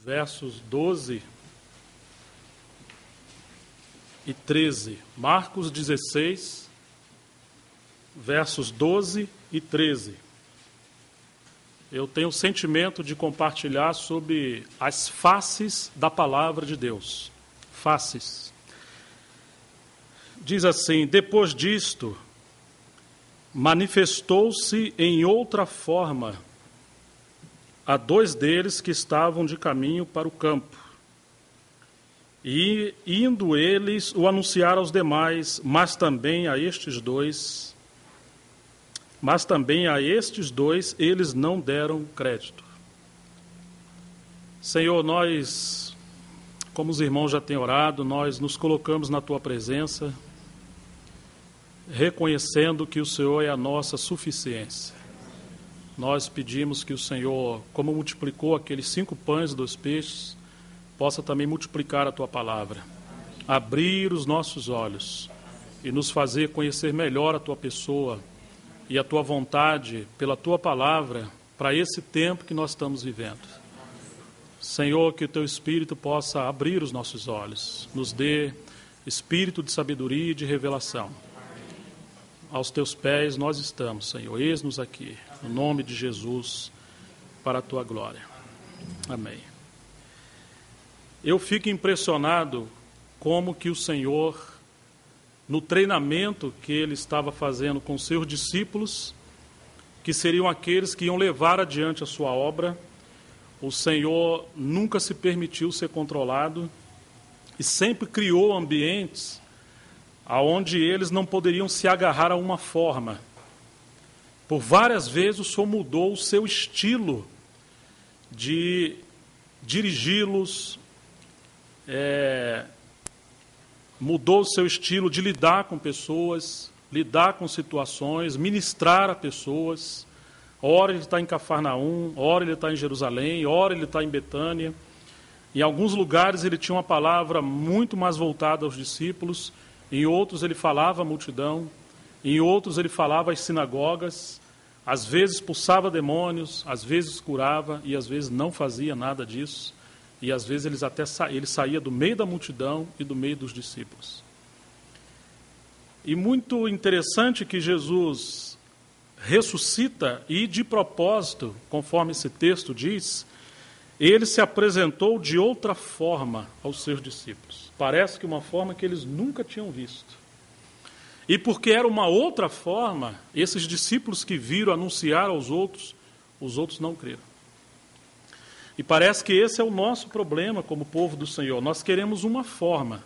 versos 12 e 13. Marcos 16, versos 12 e 13. Eu tenho o sentimento de compartilhar sobre as faces da palavra de Deus. Faces. Diz assim: depois disto, manifestou-se em outra forma a dois deles que estavam de caminho para o campo. E, indo eles, o anunciaram aos demais, mas também a estes dois eles não deram crédito. Senhor, nós, como os irmãos já têm orado, nós nos colocamos na Tua presença, reconhecendo que o Senhor é a nossa suficiência. Nós pedimos que o Senhor, como multiplicou aqueles 5 pães e 2 peixes, possa também multiplicar a Tua palavra, abrir os nossos olhos e nos fazer conhecer melhor a Tua pessoa e a Tua vontade pela Tua palavra para esse tempo que nós estamos vivendo. Senhor, que o Teu Espírito possa abrir os nossos olhos, nos dê espírito de sabedoria e de revelação. Aos Teus pés nós estamos, Senhor, eis-nos aqui, no nome de Jesus, para a Tua glória. Amém. Eu fico impressionado como que o Senhor, no treinamento que Ele estava fazendo com seus discípulos, que seriam aqueles que iam levar adiante a sua obra, o Senhor nunca se permitiu ser controlado e sempre criou ambientes aonde eles não poderiam se agarrar a uma forma. Por várias vezes o Senhor mudou o seu estilo de dirigi-los, mudou o seu estilo de lidar com pessoas, lidar com situações, ministrar a pessoas. Ora ele está em Cafarnaum, ora ele está em Jerusalém, ora ele está em Betânia. Em alguns lugares ele tinha uma palavra muito mais voltada aos discípulos, em outros ele falava à multidão, em outros ele falava às sinagogas, às vezes expulsava demônios, às vezes curava e às vezes não fazia nada disso. E às vezes ele saía do meio da multidão e do meio dos discípulos. E muito interessante que Jesus ressuscita e, de propósito, conforme esse texto diz, ele se apresentou de outra forma aos seus discípulos. Parece que uma forma que eles nunca tinham visto. E porque era uma outra forma, esses discípulos que viram anunciar aos outros, os outros não creram. E parece que esse é o nosso problema como povo do Senhor. Nós queremos uma forma,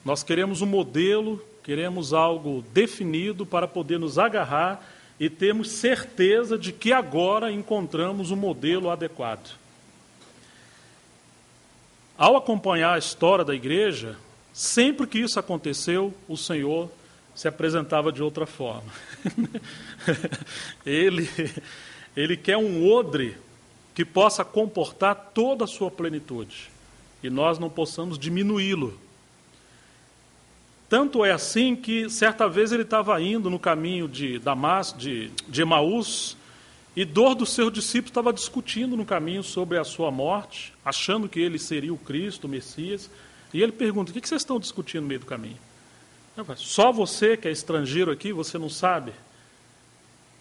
nós queremos um modelo, queremos algo definido para poder nos agarrar e termos certeza de que agora encontramos um modelo adequado. Ao acompanhar a história da igreja, sempre que isso aconteceu, o Senhor se apresentava de outra forma. Ele quer um odre que possa comportar toda a sua plenitude, e nós não possamos diminuí-lo. Tanto é assim que, certa vez, ele estava indo no caminho de Damasco, de Emaús, e dois dos seus discípulos estavam discutindo no caminho sobre a sua morte, achando que ele seria o Cristo, o Messias, e ele pergunta: o que vocês estão discutindo no meio do caminho? Só você que é estrangeiro aqui, você não sabe?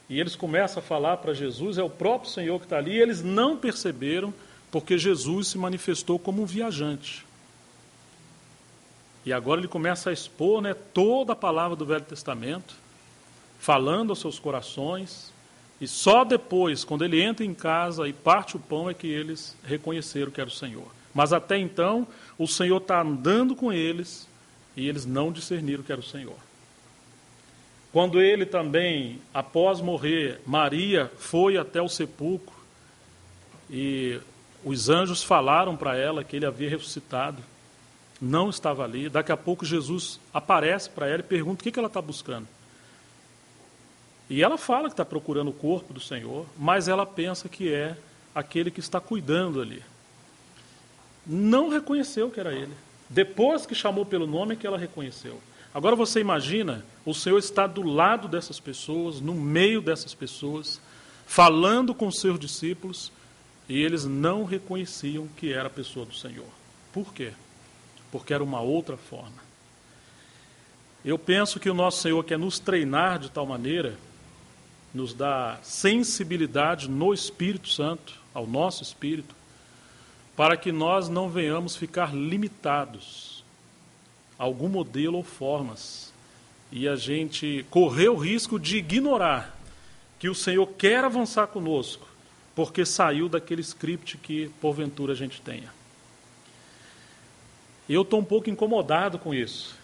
E eles começam a falar para Jesus, é o próprio Senhor que está ali, e eles não perceberam, porque Jesus se manifestou como um viajante. E agora ele começa a expor, toda a palavra do Velho Testamento, falando aos seus corações, e só depois, quando ele entra em casa e parte o pão, é que eles reconheceram que era o Senhor. Mas até então, o Senhor está andando com eles, e eles não discerniram que era o Senhor. Quando ele também, após morrer, Maria foi até o sepulcro e os anjos falaram para ela que ele havia ressuscitado, não estava ali. Daqui a pouco Jesus aparece para ela e pergunta o que ela está buscando. E ela fala que está procurando o corpo do Senhor, mas ela pensa que é aquele que está cuidando ali. Não reconheceu que era ele. Depois que chamou pelo nome é que ela reconheceu. Agora você imagina, o Senhor está do lado dessas pessoas, no meio dessas pessoas, falando com seus discípulos, e eles não reconheciam que era a pessoa do Senhor. Por quê? Porque era uma outra forma. Eu penso que o nosso Senhor quer nos treinar de tal maneira, nos dá sensibilidade no Espírito Santo, ao nosso espírito, para que nós não venhamos ficar limitados a algum modelo ou formas, e a gente correr o risco de ignorar que o Senhor quer avançar conosco, porque saiu daquele script que porventura a gente tenha. Eu estou um pouco incomodado com isso,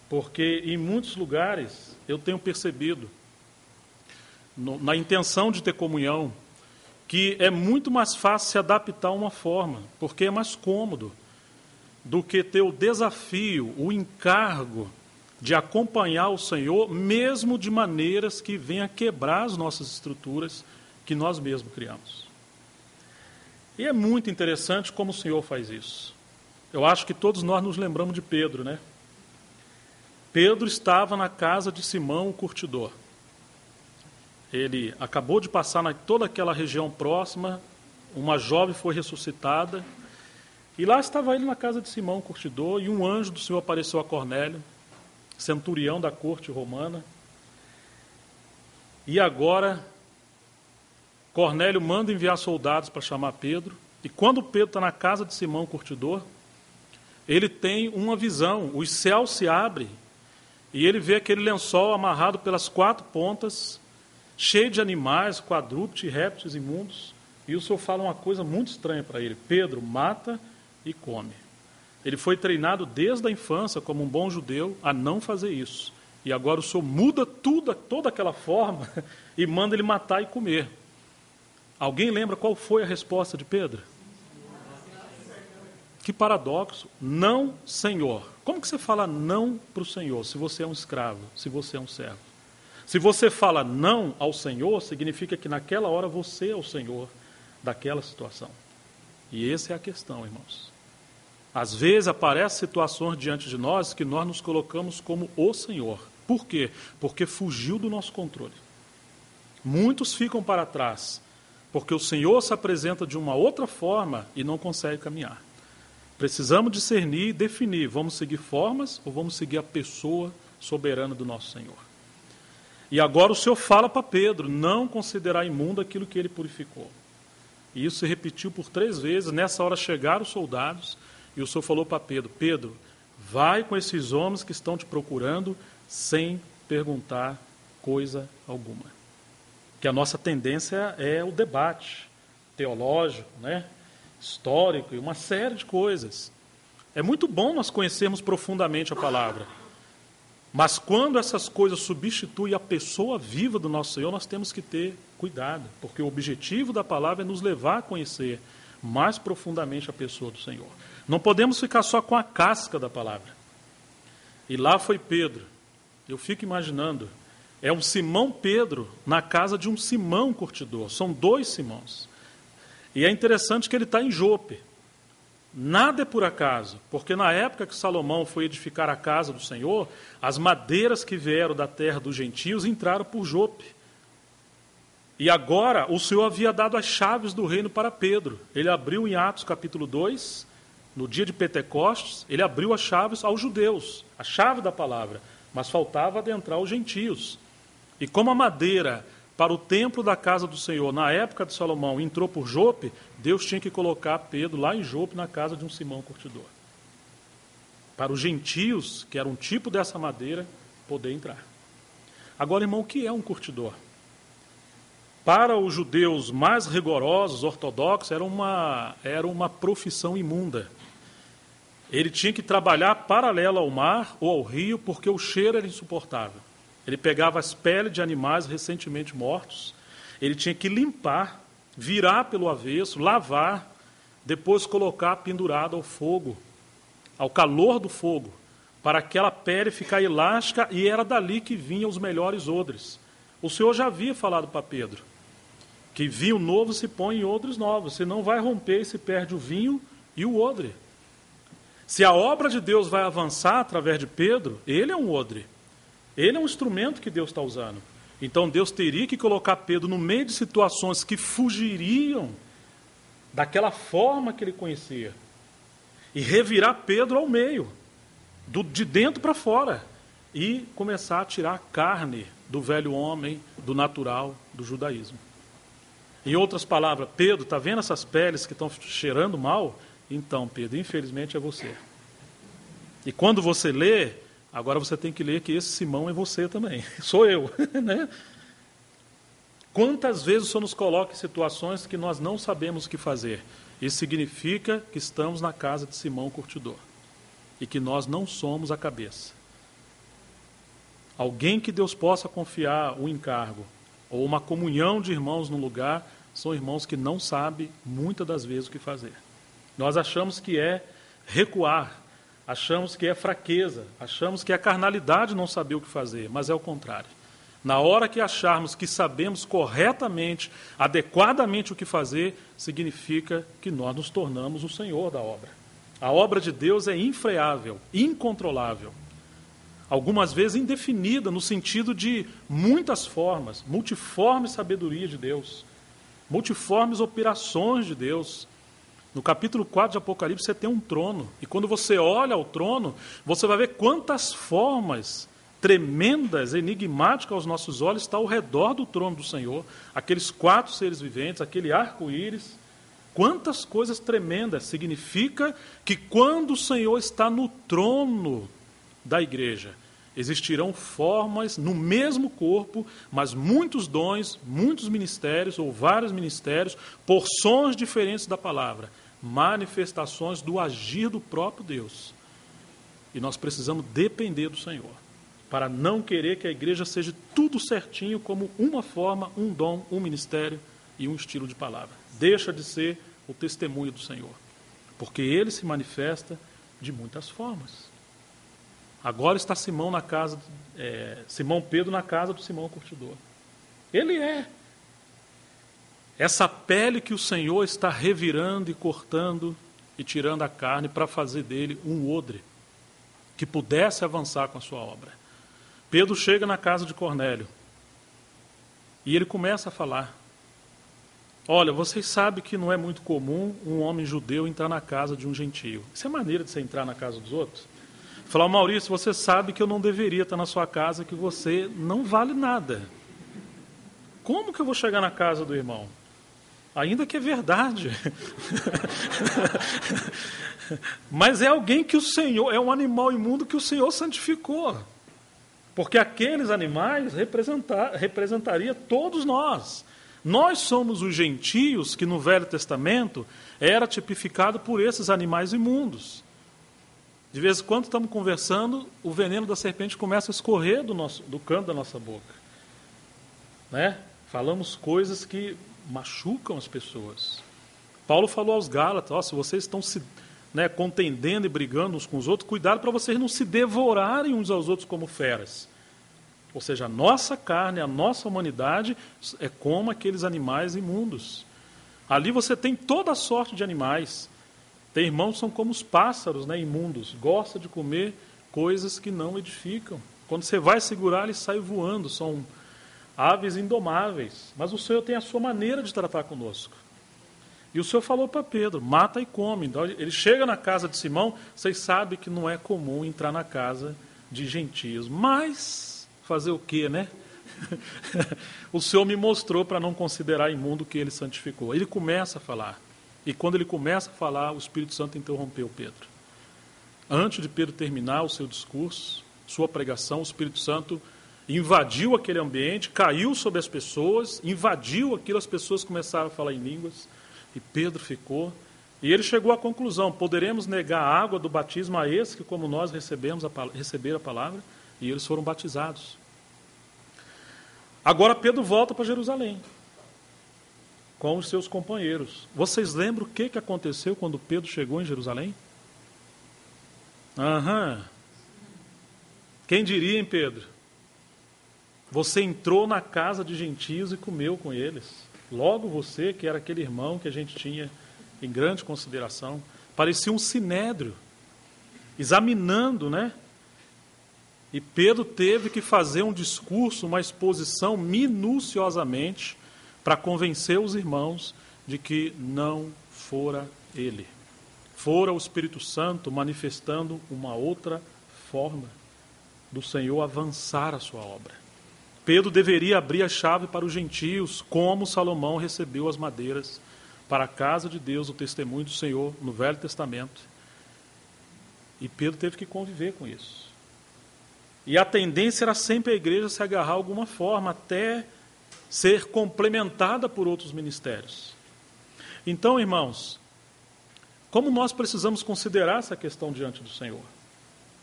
porque em muitos lugares eu tenho percebido, na intenção de ter comunhão, que é muito mais fácil se adaptar a uma forma, porque é mais cômodo, do que ter o desafio, o encargo de acompanhar o Senhor, mesmo de maneiras que venham a quebrar as nossas estruturas que nós mesmos criamos. E é muito interessante como o Senhor faz isso. Eu acho que todos nós nos lembramos de Pedro, né? Pedro estava na casa de Simão, o curtidor. Ele acabou de passar em toda aquela região próxima, uma jovem foi ressuscitada, e lá estava ele na casa de Simão, o curtidor, e um anjo do Senhor apareceu a Cornélio, centurião da corte romana. E agora, Cornélio manda enviar soldados para chamar Pedro, e quando Pedro está na casa de Simão, o curtidor, ele tem uma visão, os céus se abrem, e ele vê aquele lençol amarrado pelas 4 pontas, cheio de animais, quadrúpedes, répteis imundos, e o Senhor fala uma coisa muito estranha para ele: Pedro, mata e come. Ele foi treinado desde a infância, como um bom judeu, a não fazer isso. E agora o Senhor muda tudo, toda aquela forma, e manda ele matar e comer. Alguém lembra qual foi a resposta de Pedro? Que paradoxo. Não, Senhor. Como que você fala não para o Senhor, se você é um escravo, se você é um servo? Se você fala não ao Senhor, significa que naquela hora você é o Senhor daquela situação. E essa é a questão, irmãos. Às vezes aparecem situações diante de nós que nós nos colocamos como o Senhor. Por quê? Porque fugiu do nosso controle. Muitos ficam para trás, porque o Senhor se apresenta de uma outra forma e não consegue caminhar. Precisamos discernir e definir, vamos seguir formas ou vamos seguir a pessoa soberana do nosso Senhor. E agora o Senhor fala para Pedro, não considerar imundo aquilo que ele purificou. E isso se repetiu por 3 vezes. Nessa hora chegaram os soldados e o Senhor falou para Pedro: Pedro, vai com esses homens que estão te procurando sem perguntar coisa alguma. Que a nossa tendência é o debate teológico, né? Histórico e uma série de coisas. É muito bom nós conhecermos profundamente a palavra. Mas quando essas coisas substituem a pessoa viva do nosso Senhor, nós temos que ter cuidado, porque o objetivo da palavra é nos levar a conhecer mais profundamente a pessoa do Senhor. Não podemos ficar só com a casca da palavra. E lá foi Pedro. Eu fico imaginando, é um Simão Pedro na casa de um Simão curtidor. São 2 Simãos. E é interessante que ele está em Jope. Nada é por acaso, porque na época que Salomão foi edificar a casa do Senhor, as madeiras que vieram da terra dos gentios entraram por Jope. E agora o Senhor havia dado as chaves do reino para Pedro. Ele abriu em Atos capítulo 2, no dia de Pentecostes, ele abriu as chaves aos judeus, a chave da palavra, mas faltava adentrar os gentios. E como a madeira para o templo da casa do Senhor, na época de Salomão, entrou por Jope, Deus tinha que colocar Pedro lá em Jope, na casa de um Simão curtidor. Para os gentios, que era um tipo dessa madeira, poder entrar. Agora, irmão, o que é um curtidor? Para os judeus mais rigorosos, ortodoxos, era uma profissão imunda. Ele tinha que trabalhar paralelo ao mar ou ao rio, porque o cheiro era insuportável. Ele pegava as peles de animais recentemente mortos, ele tinha que limpar, virar pelo avesso, lavar, depois colocar pendurado ao fogo, ao calor do fogo, para aquela pele ficar elástica, e era dali que vinham os melhores odres. O Senhor já havia falado para Pedro, que vinho novo se põe em odres novos, senão vai romper e se perde o vinho e o odre. Se a obra de Deus vai avançar através de Pedro, ele é um odre. Ele é um instrumento que Deus está usando. Então Deus teria que colocar Pedro no meio de situações que fugiriam daquela forma que ele conhecia, e revirar Pedro ao meio, de dentro para fora, e começar a tirar a carne do velho homem, do natural, do judaísmo. Em outras palavras, Pedro, está vendo essas peles que estão cheirando mal? Então, Pedro, infelizmente é você. E quando você lê, agora você tem que ler que esse Simão é você também, sou eu, né? Quantas vezes o Senhor nos coloca em situações que nós não sabemos o que fazer? Isso significa que estamos na casa de Simão curtidor e que nós não somos a cabeça. Alguém que Deus possa confiar o encargo ou uma comunhão de irmãos num lugar, são irmãos que não sabem muitas das vezes o que fazer. Nós achamos que é recuar, achamos que é fraqueza, achamos que é carnalidade não saber o que fazer, mas é o contrário. Na hora que acharmos que sabemos corretamente, adequadamente o que fazer, significa que nós nos tornamos o Senhor da obra. A obra de Deus é infreável, incontrolável. Algumas vezes indefinida, no sentido de muitas formas, multiforme sabedoria de Deus, multiformes operações de Deus. No capítulo 4 de Apocalipse você tem um trono, e quando você olha ao trono, você vai ver quantas formas tremendas, enigmáticas aos nossos olhos, está ao redor do trono do Senhor, aqueles 4 seres viventes, aquele arco-íris, quantas coisas tremendas. Significa que quando o Senhor está no trono da igreja, existirão formas no mesmo corpo, mas muitos dons, muitos ministérios, ou vários ministérios, porções diferentes da palavra, manifestações do agir do próprio Deus. E nós precisamos depender do Senhor, para não querer que a igreja seja tudo certinho, como uma forma, um dom, um ministério e um estilo de palavra. Deixa de ser o testemunho do Senhor, porque ele se manifesta de muitas formas. Agora está Simão Pedro na casa do Simão curtidor. Ele é essa pele que o Senhor está revirando e cortando e tirando a carne para fazer dele um odre que pudesse avançar com a sua obra. Pedro chega na casa de Cornélio e ele começa a falar: olha, vocês sabem que não é muito comum um homem judeu entrar na casa de um gentio. Isso é maneira de você entrar na casa dos outros? Falar: Maurício, você sabe que eu não deveria estar na sua casa, que você não vale nada. Como que eu vou chegar na casa do irmão? Ainda que é verdade. Mas é alguém que o Senhor, é um animal imundo que o Senhor santificou. Porque aqueles animais representaria todos nós. Nós somos os gentios que no Velho Testamento era tipificado por esses animais imundos. De vez em quando estamos conversando, o veneno da serpente começa a escorrer do canto da nossa boca. Né? Falamos coisas que machucam as pessoas. Paulo falou aos Gálatas: se vocês estão se contendendo e brigando uns com os outros, cuidado para vocês não se devorarem uns aos outros como feras. Ou seja, a nossa carne, a nossa humanidade é como aqueles animais imundos. Ali você tem toda a sorte de animais. Tem irmãos que são como os pássaros, imundos, gosta de comer coisas que não edificam. Quando você vai segurar, ele sai voando, são aves indomáveis. Mas o Senhor tem a sua maneira de tratar conosco. E o Senhor falou para Pedro: mata e come. Então, ele chega na casa de Simão, vocês sabem que não é comum entrar na casa de gentios. Mas, fazer o quê, né? O Senhor me mostrou para não considerar imundo o que ele santificou. Ele começa a falar. E quando ele começa a falar, o Espírito Santo interrompeu Pedro. Antes de Pedro terminar o seu discurso, sua pregação, o Espírito Santo invadiu aquele ambiente, caiu sobre as pessoas, invadiu aquilo, as pessoas começaram a falar em línguas, e Pedro ficou. E ele chegou à conclusão: poderemos negar a água do batismo a esse que, como nós, receberam a palavra? E eles foram batizados. Agora Pedro volta para Jerusalém com os seus companheiros. Vocês lembram o que aconteceu quando Pedro chegou em Jerusalém? Quem diria, hein, Pedro? Você entrou na casa de gentios e comeu com eles. Logo você, que era aquele irmão que a gente tinha em grande consideração, parecia um sinédrio, examinando, E Pedro teve que fazer um discurso, uma exposição minuciosamente, para convencer os irmãos de que não fora ele. Fora o Espírito Santo manifestando uma outra forma do Senhor avançar a sua obra. Pedro deveria abrir a chave para os gentios, como Salomão recebeu as madeiras para a casa de Deus, o testemunho do Senhor no Velho Testamento. E Pedro teve que conviver com isso. E a tendência era sempre a igreja se agarrar de alguma forma, até ser complementada por outros ministérios. Então, irmãos, como nós precisamos considerar essa questão diante do Senhor?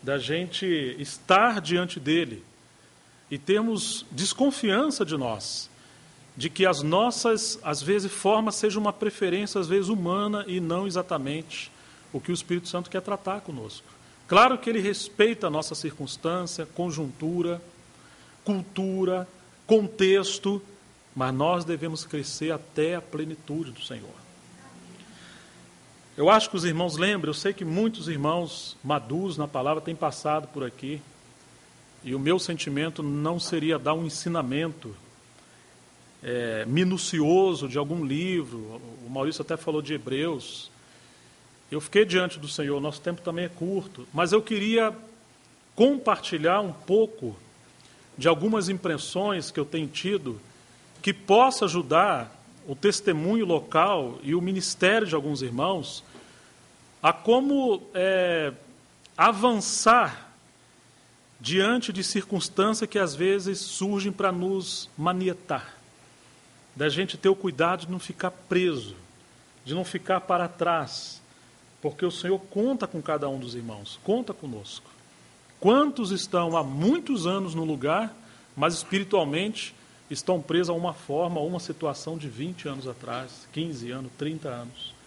Da gente estar diante dele e termos desconfiança de nós, de que as nossas, às vezes, formas sejam uma preferência, às vezes, humana e não exatamente o que o Espírito Santo quer tratar conosco. Claro que ele respeita a nossa circunstância, conjuntura, cultura, contexto, mas nós devemos crescer até a plenitude do Senhor. Eu acho que os irmãos lembram, eu sei que muitos irmãos maduros na palavra têm passado por aqui, e o meu sentimento não seria dar um ensinamento minucioso de algum livro. O Maurício até falou de Hebreus. Eu fiquei diante do Senhor, nosso tempo também é curto, mas eu queria compartilhar um pouco de algumas impressões que eu tenho tido, que possa ajudar o testemunho local e o ministério de alguns irmãos a como avançar diante de circunstâncias que às vezes surgem para nos manietar, da gente ter o cuidado de não ficar preso, de não ficar para trás, porque o Senhor conta com cada um dos irmãos, conta conosco. Quantos estão há muitos anos no lugar, mas espiritualmente estão presos a uma forma, a uma situação de 20 anos atrás, 15 anos, 30 anos.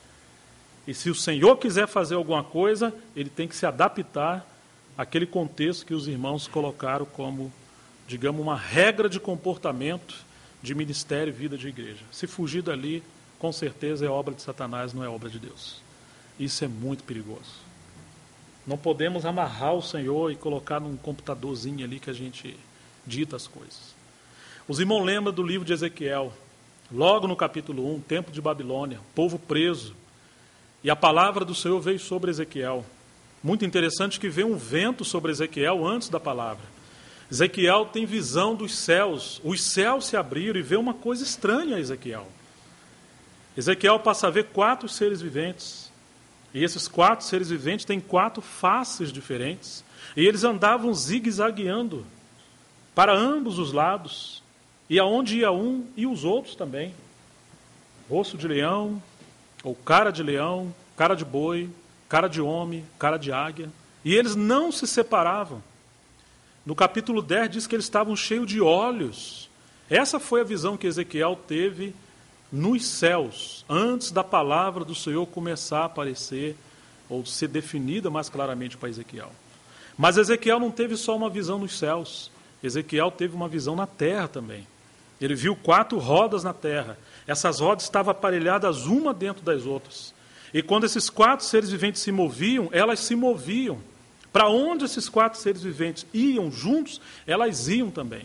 E se o Senhor quiser fazer alguma coisa, ele tem que se adaptar àquele contexto que os irmãos colocaram como, digamos, uma regra de comportamento de ministério e vida de igreja. Se fugir dali, com certeza é obra de Satanás, não é obra de Deus. Isso é muito perigoso. Não podemos amarrar o Senhor e colocar num computadorzinho ali que a gente dita as coisas. Os irmãos lembram do livro de Ezequiel, logo no capítulo 1, tempo de Babilônia, povo preso, e a palavra do Senhor veio sobre Ezequiel. Muito interessante que veio um vento sobre Ezequiel antes da palavra. Ezequiel tem visão dos céus, os céus se abriram e vê uma coisa estranha a Ezequiel. Ezequiel passa a ver 4 seres viventes, e esses 4 seres viventes têm 4 faces diferentes, e eles andavam zigue-zagueando para ambos os lados, e aonde ia um, e os outros também. Rosto de leão, ou cara de leão, cara de boi, cara de homem, cara de águia. E eles não se separavam. No capítulo 10 diz que eles estavam cheios de olhos. Essa foi a visão que Ezequiel teve nos céus, antes da palavra do Senhor começar a aparecer, ou ser definida mais claramente para Ezequiel. Mas Ezequiel não teve só uma visão nos céus. Ezequiel teve uma visão na terra também. Ele viu 4 rodas na terra. Essas rodas estavam aparelhadas uma dentro das outras. E quando esses 4 seres viventes se moviam, elas se moviam. Para onde esses 4 seres viventes iam juntos, elas iam também.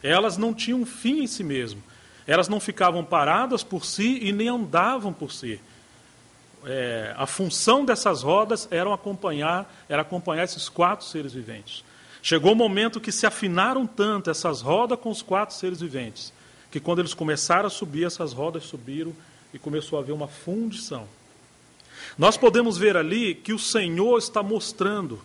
Elas não tinham fim em si mesmo. Elas não ficavam paradas por si e nem andavam por si. A função dessas rodas era acompanhar esses 4 seres viventes. Chegou o momento que se afinaram tanto essas rodas com os 4 seres viventes, que quando eles começaram a subir, essas rodas subiram e começou a haver uma fundição. Nós podemos ver ali que o Senhor está mostrando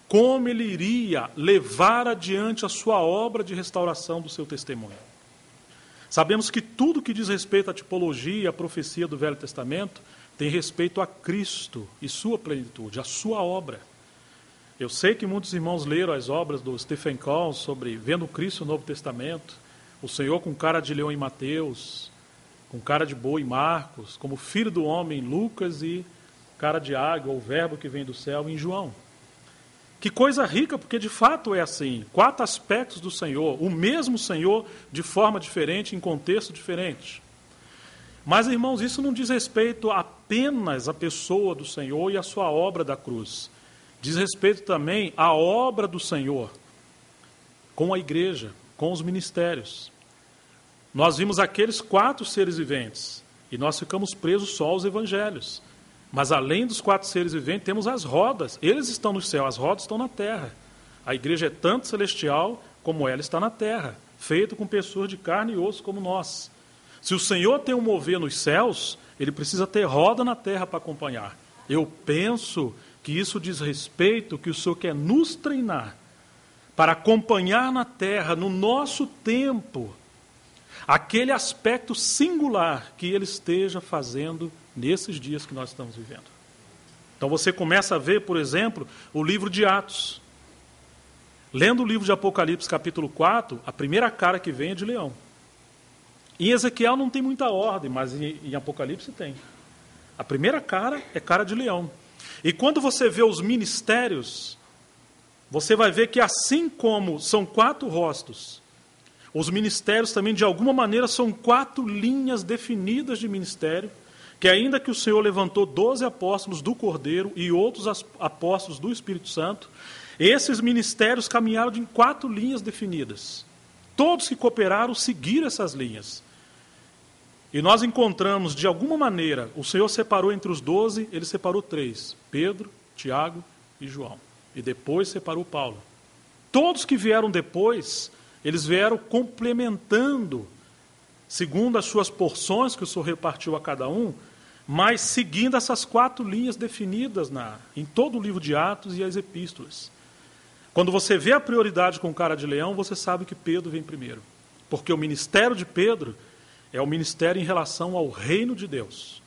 como Ele iria levar adiante a sua obra de restauração do seu testemunho. Sabemos que tudo que diz respeito à tipologia e à profecia do Velho Testamento tem respeito a Cristo e sua plenitude, a sua obra. Eu sei que muitos irmãos leram as obras do Stephen Cole sobre vendo Cristo no Novo Testamento, o Senhor com cara de leão em Mateus, com cara de boi em Marcos, como filho do homem em Lucas e cara de águia, ou verbo que vem do céu em João. Que coisa rica, porque de fato é assim. 4 aspectos do Senhor, o mesmo Senhor de forma diferente, em contexto diferente. Mas, irmãos, isso não diz respeito apenas à pessoa do Senhor e à sua obra da cruz. Diz respeito também à obra do Senhor com a igreja, com os ministérios. Nós vimos aqueles 4 seres viventes E nós ficamos presos só aos evangelhos. Mas além dos 4 seres viventes, temos as rodas. Eles estão no céu, as rodas estão na terra. A igreja é tanto celestial como ela está na terra, feita com pessoas de carne e osso como nós. Se o Senhor tem um mover nos céus, ele precisa ter roda na terra para acompanhar. Eu penso que isso diz respeito, que o Senhor quer nos treinar para acompanhar na terra, no nosso tempo, aquele aspecto singular que ele esteja fazendo nesses dias que nós estamos vivendo. Então você começa a ver, por exemplo, o livro de Atos. Lendo o livro de Apocalipse, capítulo 4, a primeira cara que vem é de leão. Em Ezequiel não tem muita ordem, mas em Apocalipse tem. A primeira cara é cara de leão. E quando você vê os ministérios, você vai ver que assim como são 4 rostos, os ministérios também, de alguma maneira, são 4 linhas definidas de ministério, que ainda que o Senhor levantou 12 apóstolos do Cordeiro e outros apóstolos do Espírito Santo, esses ministérios caminharam em 4 linhas definidas. Todos que cooperaram seguiram essas linhas. E nós encontramos, de alguma maneira, o Senhor separou entre os 12, ele separou 3, Pedro, Tiago e João. E depois separou Paulo. Todos que vieram depois, eles vieram complementando, segundo as suas porções que o Senhor repartiu a cada um, mas seguindo essas 4 linhas definidas em todo o livro de Atos e as epístolas. Quando você vê a prioridade com cara de leão, você sabe que Pedro vem primeiro. Porque o ministério de Pedro é o ministério em relação ao reino de Deus.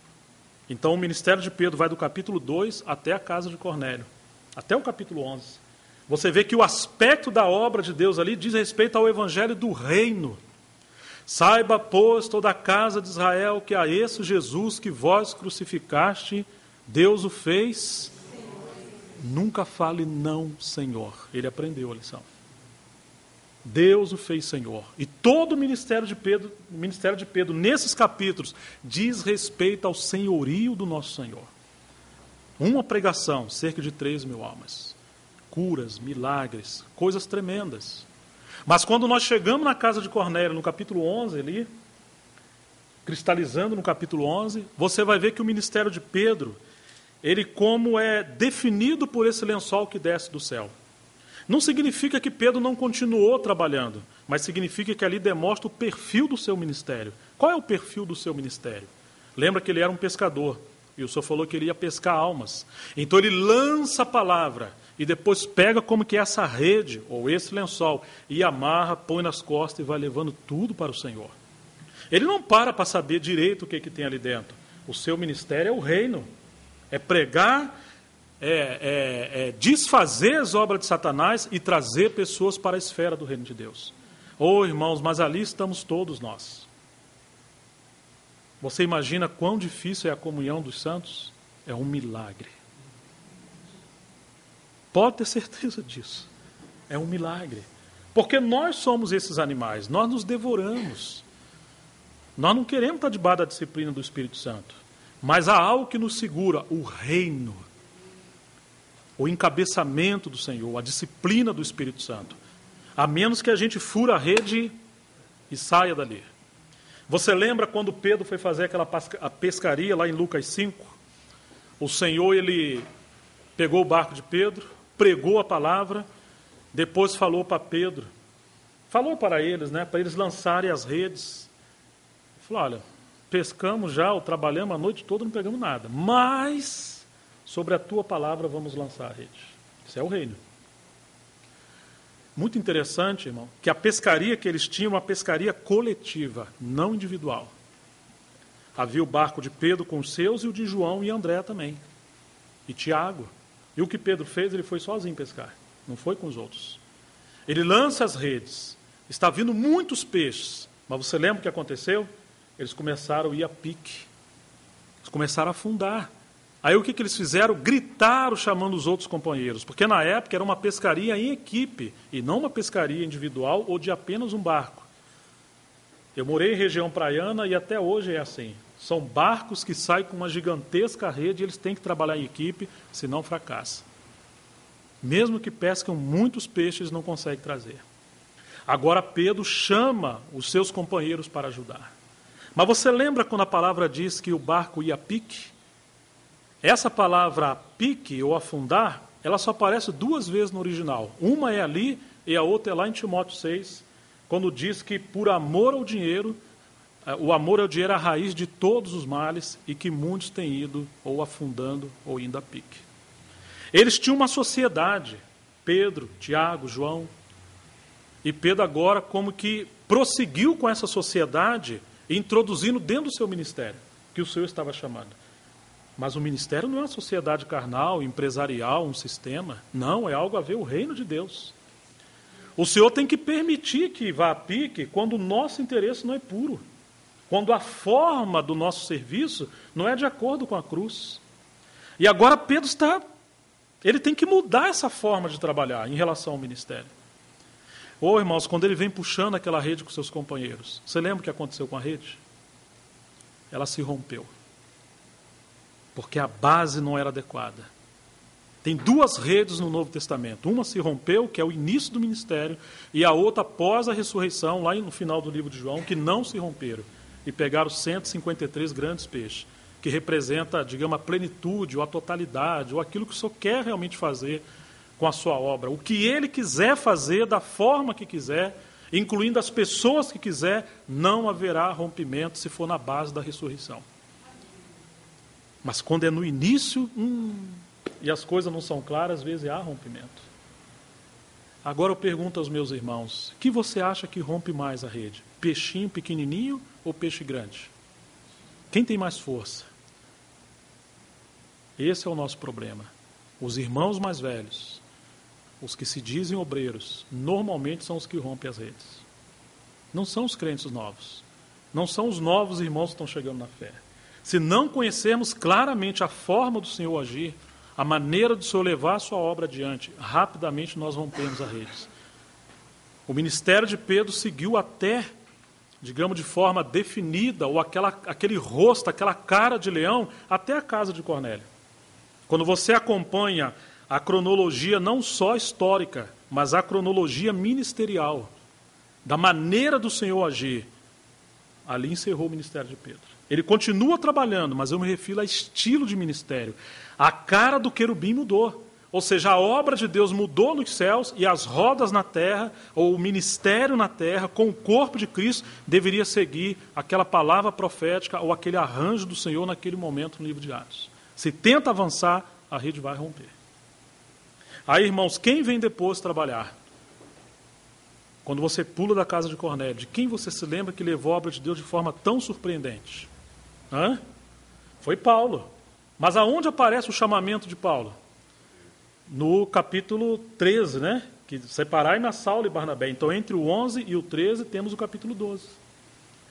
Então o ministério de Pedro vai do capítulo 2 até a casa de Cornélio, até o capítulo 11. Você vê que o aspecto da obra de Deus ali diz respeito ao evangelho do reino. Saiba, pois, toda a casa de Israel, que a esse Jesus que vós crucificaste, Deus o fez. Nunca fale não, Senhor. Ele aprendeu a lição. Deus o fez Senhor. E todo o ministério de Pedro, nesses capítulos, diz respeito ao senhorio do nosso Senhor. Uma pregação, cerca de 3.000 almas. Curas, milagres, coisas tremendas. Mas quando nós chegamos na casa de Cornélio, no capítulo 11 ali, cristalizando no capítulo 11, você vai ver que o ministério de Pedro, ele como é definido por esse lençol que desce do céu. Não significa que Pedro não continuou trabalhando, mas significa que ali demonstra o perfil do seu ministério. Qual é o perfil do seu ministério? Lembra que ele era um pescador, e o Senhor falou que ele ia pescar almas. Então ele lança a palavra, e depois pega como que é essa rede, ou esse lençol, e amarra, põe nas costas e vai levando tudo para o Senhor. Ele não para saber direito o que tem ali dentro. O seu ministério é o reino. É pregar, desfazer as obras de Satanás e trazer pessoas para a esfera do reino de Deus. Oh, irmãos, mas ali estamos todos nós. Você imagina quão difícil é a comunhão dos santos? É um milagre. Pode ter certeza disso. É um milagre. Porque nós somos esses animais, nós nos devoramos. Nós não queremos estar debaixo da disciplina do Espírito Santo. Mas há algo que nos segura, o reino, o encabeçamento do Senhor, a disciplina do Espírito Santo. A menos que a gente fura a rede e saia dali. Você lembra quando Pedro foi fazer aquela pescaria lá em Lucas 5? O Senhor, ele pegou o barco de Pedro, pregou a palavra, depois falou para Pedro, falou para eles, para eles lançarem as redes. Falou, olha, pescamos já, ou trabalhamos a noite toda, não pegamos nada. Mas, sobre a tua palavra, vamos lançar a rede. Isso é o reino. Muito interessante, irmão, que a pescaria que eles tinham, uma pescaria coletiva, não individual. Havia o barco de Pedro com os seus, e o de João e André também. E Tiago. E o que Pedro fez, ele foi sozinho pescar. Não foi com os outros. Ele lança as redes. Está vindo muitos peixes. Mas você lembra o que aconteceu? Eles começaram a ir a pique. Eles começaram a afundar. Aí o que eles fizeram? Gritaram chamando os outros companheiros. Porque na época era uma pescaria em equipe. E não uma pescaria individual ou de apenas um barco. Eu morei em região praiana e até hoje é assim. São barcos que saem com uma gigantesca rede e eles têm que trabalhar em equipe, senão fracassa. Mesmo que pescam muitos peixes, eles não conseguem trazer. Agora Pedro chama os seus companheiros para ajudar. Mas você lembra quando a palavra diz que o barco ia a pique? Essa palavra pique ou afundar, ela só aparece 2 vezes no original. Uma é ali e a outra é lá em Timóteo 6, quando diz que por amor ao dinheiro, o amor ao dinheiro é a raiz de todos os males e que muitos têm ido ou afundando ou indo a pique. Eles tinham uma sociedade, Pedro, Tiago, João, e Pedro agora como que prosseguiu com essa sociedade, introduzindo dentro do seu ministério, que o Senhor estava chamando. Mas o ministério não é uma sociedade carnal, empresarial, um sistema. Não, é algo a ver o reino de Deus. O Senhor tem que permitir que vá a pique quando o nosso interesse não é puro. Quando a forma do nosso serviço não é de acordo com a cruz. E agora Pedro ele tem que mudar essa forma de trabalhar em relação ao ministério. Irmãos, quando ele vem puxando aquela rede com seus companheiros, você lembra o que aconteceu com a rede? Ela se rompeu. Porque a base não era adequada. Tem 2 redes no Novo Testamento. Uma se rompeu, que é o início do ministério, e a outra após a ressurreição, lá no final do livro de João, que não se romperam. E pegaram 153 grandes peixes, que representa, digamos, a plenitude, ou a totalidade, ou aquilo que o Senhor quer realmente fazer com a sua obra. O que Ele quiser fazer, da forma que quiser, incluindo as pessoas que quiser, não haverá rompimento se for na base da ressurreição. Mas quando é no início, e as coisas não são claras, às vezes há rompimento. Agora eu pergunto aos meus irmãos, que você acha que rompe mais a rede? Peixinho pequenininho ou peixe grande? Quem tem mais força? Esse é o nosso problema. Os irmãos mais velhos, os que se dizem obreiros, normalmente são os que rompem as redes. Não são os crentes novos. Não são os novos irmãos que estão chegando na fé. Se não conhecermos claramente a forma do Senhor agir, a maneira do Senhor levar a sua obra adiante, rapidamente nós rompemos as redes. O ministério de Pedro seguiu até, digamos, de forma definida, ou aquele rosto, aquela cara de leão, até a casa de Cornélio. Quando você acompanha a cronologia não só histórica, mas a cronologia ministerial, da maneira do Senhor agir, ali encerrou o ministério de Pedro. Ele continua trabalhando, mas eu me refiro a estilo de ministério. A cara do querubim mudou. Ou seja, a obra de Deus mudou nos céus e as rodas na terra, ou o ministério na terra, com o corpo de Cristo, deveria seguir aquela palavra profética ou aquele arranjo do Senhor naquele momento no livro de Atos. Se tenta avançar, a rede vai romper. Aí, irmãos, quem vem depois trabalhar? Quando você pula da casa de Cornélio, de quem você se lembra que levou a obra de Deus de forma tão surpreendente? Foi Paulo. Mas aonde aparece o chamamento de Paulo? No capítulo 13, né? Que separai-me Saulo e Barnabé. Então, entre o 11 e o 13, temos o capítulo 12.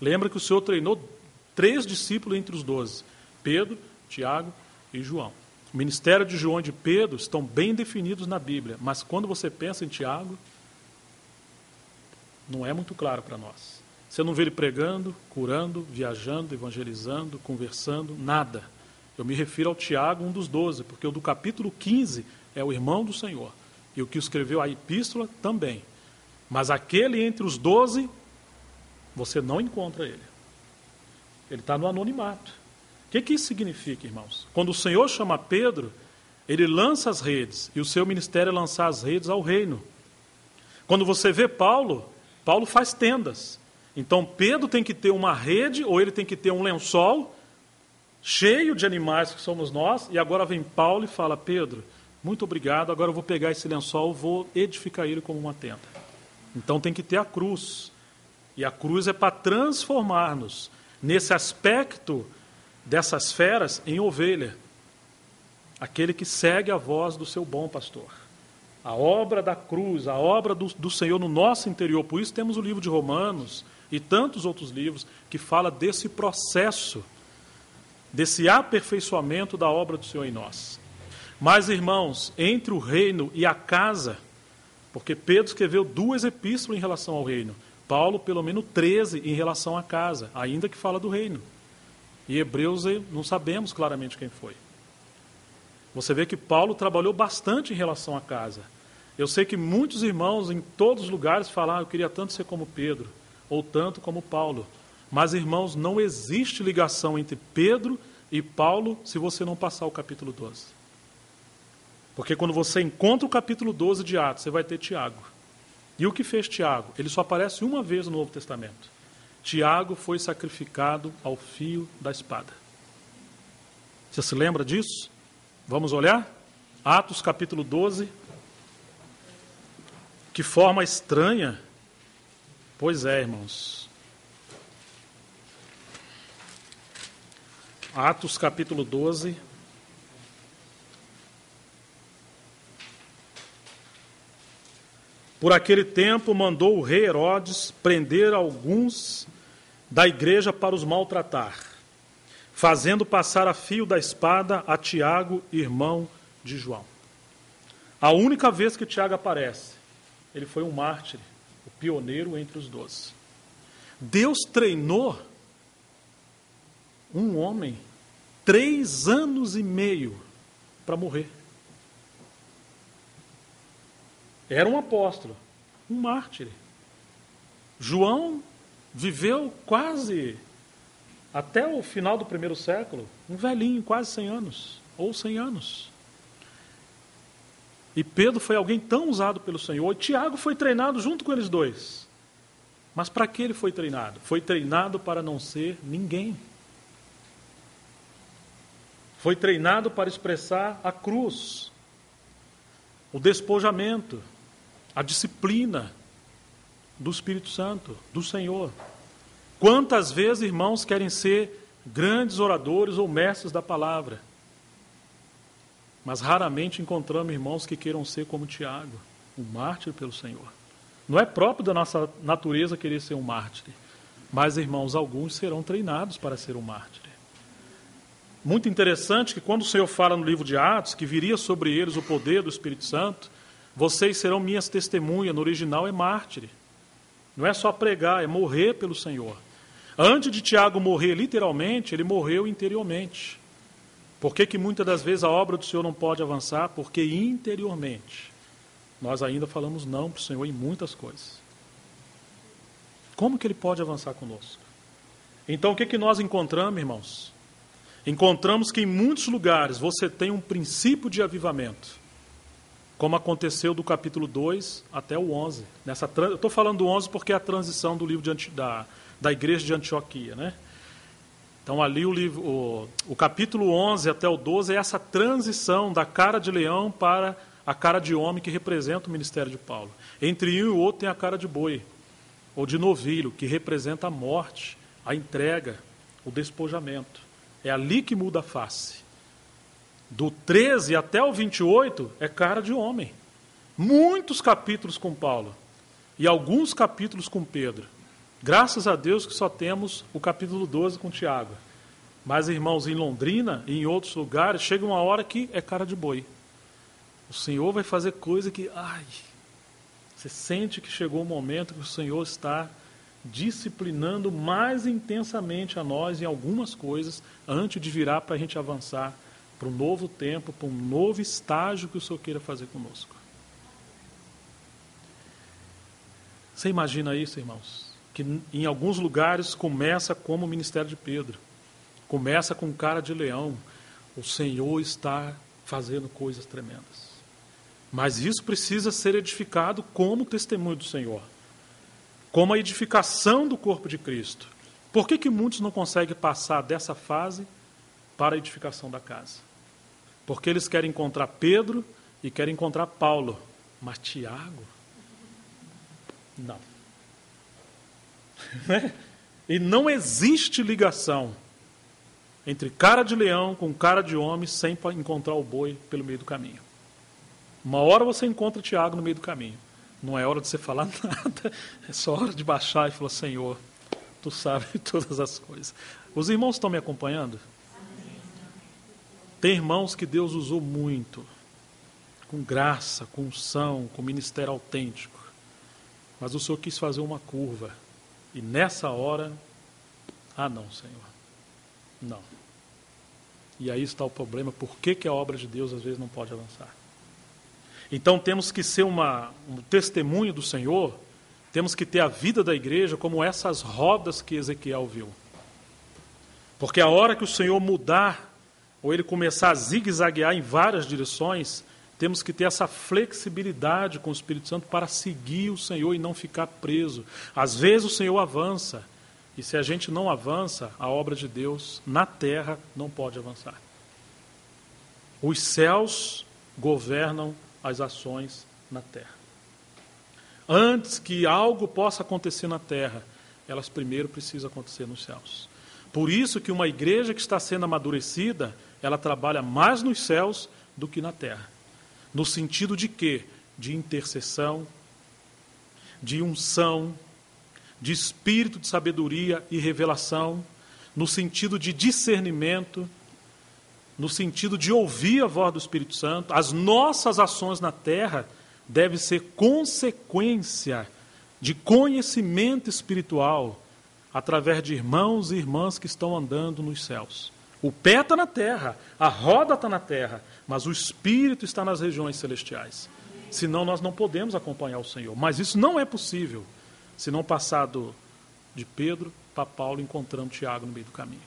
Lembra que o Senhor treinou 3 discípulos entre os 12. Pedro, Tiago e João. O ministério de João e de Pedro estão bem definidos na Bíblia. Mas quando você pensa em Tiago, não é muito claro para nós. Você não vê ele pregando, curando, viajando, evangelizando, conversando, nada. Eu me refiro ao Tiago, um dos 12, porque o do capítulo 15 é o irmão do Senhor. E o que escreveu a epístola também. Mas aquele entre os 12, você não encontra ele. Ele está no anonimato. O que isso significa, irmãos? Quando o Senhor chama Pedro, ele lança as redes, e o seu ministério é lançar as redes ao reino. Quando você vê Paulo faz tendas. Então Pedro tem que ter uma rede, ou ele tem que ter um lençol, cheio de animais que somos nós, e agora vem Paulo e fala, Pedro, muito obrigado, agora eu vou pegar esse lençol, vou edificar ele como uma tenda. Então tem que ter a cruz. E a cruz é para transformar-nos nesse aspecto dessas feras em ovelha. Aquele que segue a voz do seu bom pastor. A obra da cruz, a obra do Senhor no nosso interior. Por isso temos o livro de Romanos e tantos outros livros que fala desse processo, desse aperfeiçoamento da obra do Senhor em nós. Mas, irmãos, entre o reino e a casa, porque Pedro escreveu 2 epístolas em relação ao reino, Paulo pelo menos 13 em relação à casa, ainda que fala do reino. E Hebreus não sabemos claramente quem foi. Você vê que Paulo trabalhou bastante em relação à casa. Eu sei que muitos irmãos em todos os lugares falaram, eu queria tanto ser como Pedro, ou tanto como Paulo. Mas, irmãos, não existe ligação entre Pedro e Paulo se você não passar o capítulo 12. Porque quando você encontra o capítulo 12 de Atos, você vai ter Tiago. E o que fez Tiago? Ele só aparece uma vez no Novo Testamento. Tiago foi sacrificado ao fio da espada. Você se lembra disso? Vamos olhar? Atos capítulo 12. Que forma estranha. Pois é, irmãos. Atos capítulo 12. Por aquele tempo mandou o rei Herodes prender alguns da igreja para os maltratar, fazendo passar a fio da espada a Tiago, irmão de João. A única vez que Tiago aparece, ele foi um mártir, o pioneiro entre os 12. Deus treinou um homem 3 anos e meio para morrer. Era um apóstolo, um mártir. João viveu quase até o final do 1º século, um velhinho, quase 100 anos, ou 100 anos. E Pedro foi alguém tão usado pelo Senhor, e Tiago foi treinado junto com eles dois. Mas para que ele foi treinado? Foi treinado para não ser ninguém. Foi treinado para expressar a cruz, o despojamento, a disciplina do Espírito Santo, do Senhor. Quantas vezes, irmãos, querem ser grandes oradores ou mestres da palavra? Mas raramente encontramos irmãos que queiram ser como Tiago, um mártir pelo Senhor. Não é próprio da nossa natureza querer ser um mártir, mas, irmãos, alguns serão treinados para ser um mártir. Muito interessante que quando o Senhor fala no livro de Atos, que viria sobre eles o poder do Espírito Santo, vocês serão minhas testemunhas, no original é mártir. Não é só pregar, é morrer pelo Senhor. Antes de Tiago morrer literalmente, ele morreu interiormente. Por que muitas das vezes a obra do Senhor não pode avançar? Porque interiormente nós ainda falamos não para o Senhor em muitas coisas. Como que ele pode avançar conosco? Então o que nós encontramos, irmãos? Encontramos que em muitos lugares você tem um princípio de avivamento, como aconteceu do capítulo 2 até o 11. Eu estou falando do 11 porque é a transição do livro da igreja de Antioquia, né? Então ali o capítulo 11 até o 12 é essa transição da cara de leão para a cara de homem que representa o ministério de Paulo. Entre um e o outro tem a cara de boi, ou de novilho, que representa a morte, a entrega, o despojamento. É ali que muda a face. Do 13 até o 28 é cara de homem. Muitos capítulos com Paulo e alguns capítulos com Pedro. Graças a Deus que só temos o capítulo 12 com Tiago. Mas, irmãos, em Londrina e em outros lugares, chega uma hora que é cara de boi. O Senhor vai fazer coisa que, você sente que chegou o momento que o Senhor está disciplinando mais intensamente a nós em algumas coisas, antes de virar para a gente avançar para um novo tempo, para um novo estágio que o Senhor queira fazer conosco. Você imagina isso, irmãos? Que em alguns lugares começa como o ministério de Pedro. Começa com cara de leão. O Senhor está fazendo coisas tremendas. Mas isso precisa ser edificado como testemunho do Senhor. Como a edificação do corpo de Cristo. Por que muitos não conseguem passar dessa fase para a edificação da casa? Porque eles querem encontrar Pedro e querem encontrar Paulo. Mas Tiago? Não. E não existe ligação entre cara de leão com cara de homem sem encontrar o boi pelo meio do caminho. Uma hora você encontra Tiago no meio do caminho. Não é hora de você falar nada, é só hora de baixar e falar: Senhor, Tu sabes todas as coisas. Os irmãos estão me acompanhando? Tem irmãos que Deus usou muito, com graça, com unção, com ministério autêntico. Mas o Senhor quis fazer uma curva. E nessa hora, não, Senhor, não. E aí está o problema, por que a obra de Deus às vezes não pode avançar? Então temos que ser um testemunho do Senhor Temos que ter a vida da igreja como essas rodas que Ezequiel viu. Porque a hora que o Senhor mudar, ou Ele começar a zigue-zaguear em várias direções, temos que ter essa flexibilidade com o Espírito Santo para seguir o Senhor e não ficar preso. Às vezes o Senhor avança, e se a gente não avança, a obra de Deus na terra não pode avançar. Os céus governam as ações na terra. Antes que algo possa acontecer na terra, elas primeiro precisam acontecer nos céus. Por isso que uma igreja que está sendo amadurecida, ela trabalha mais nos céus do que na terra. No sentido de quê? De intercessão, de unção, de espírito de sabedoria e revelação, no sentido de discernimento, no sentido de ouvir a voz do Espírito Santo. As nossas ações na terra devem ser consequência de conhecimento espiritual através de irmãos e irmãs que estão andando nos céus. O pé está na terra, a roda está na terra, mas o Espírito está nas regiões celestiais. Senão nós não podemos acompanhar o Senhor. Mas isso não é possível se não passar de Pedro para Paulo, encontrando Tiago no meio do caminho.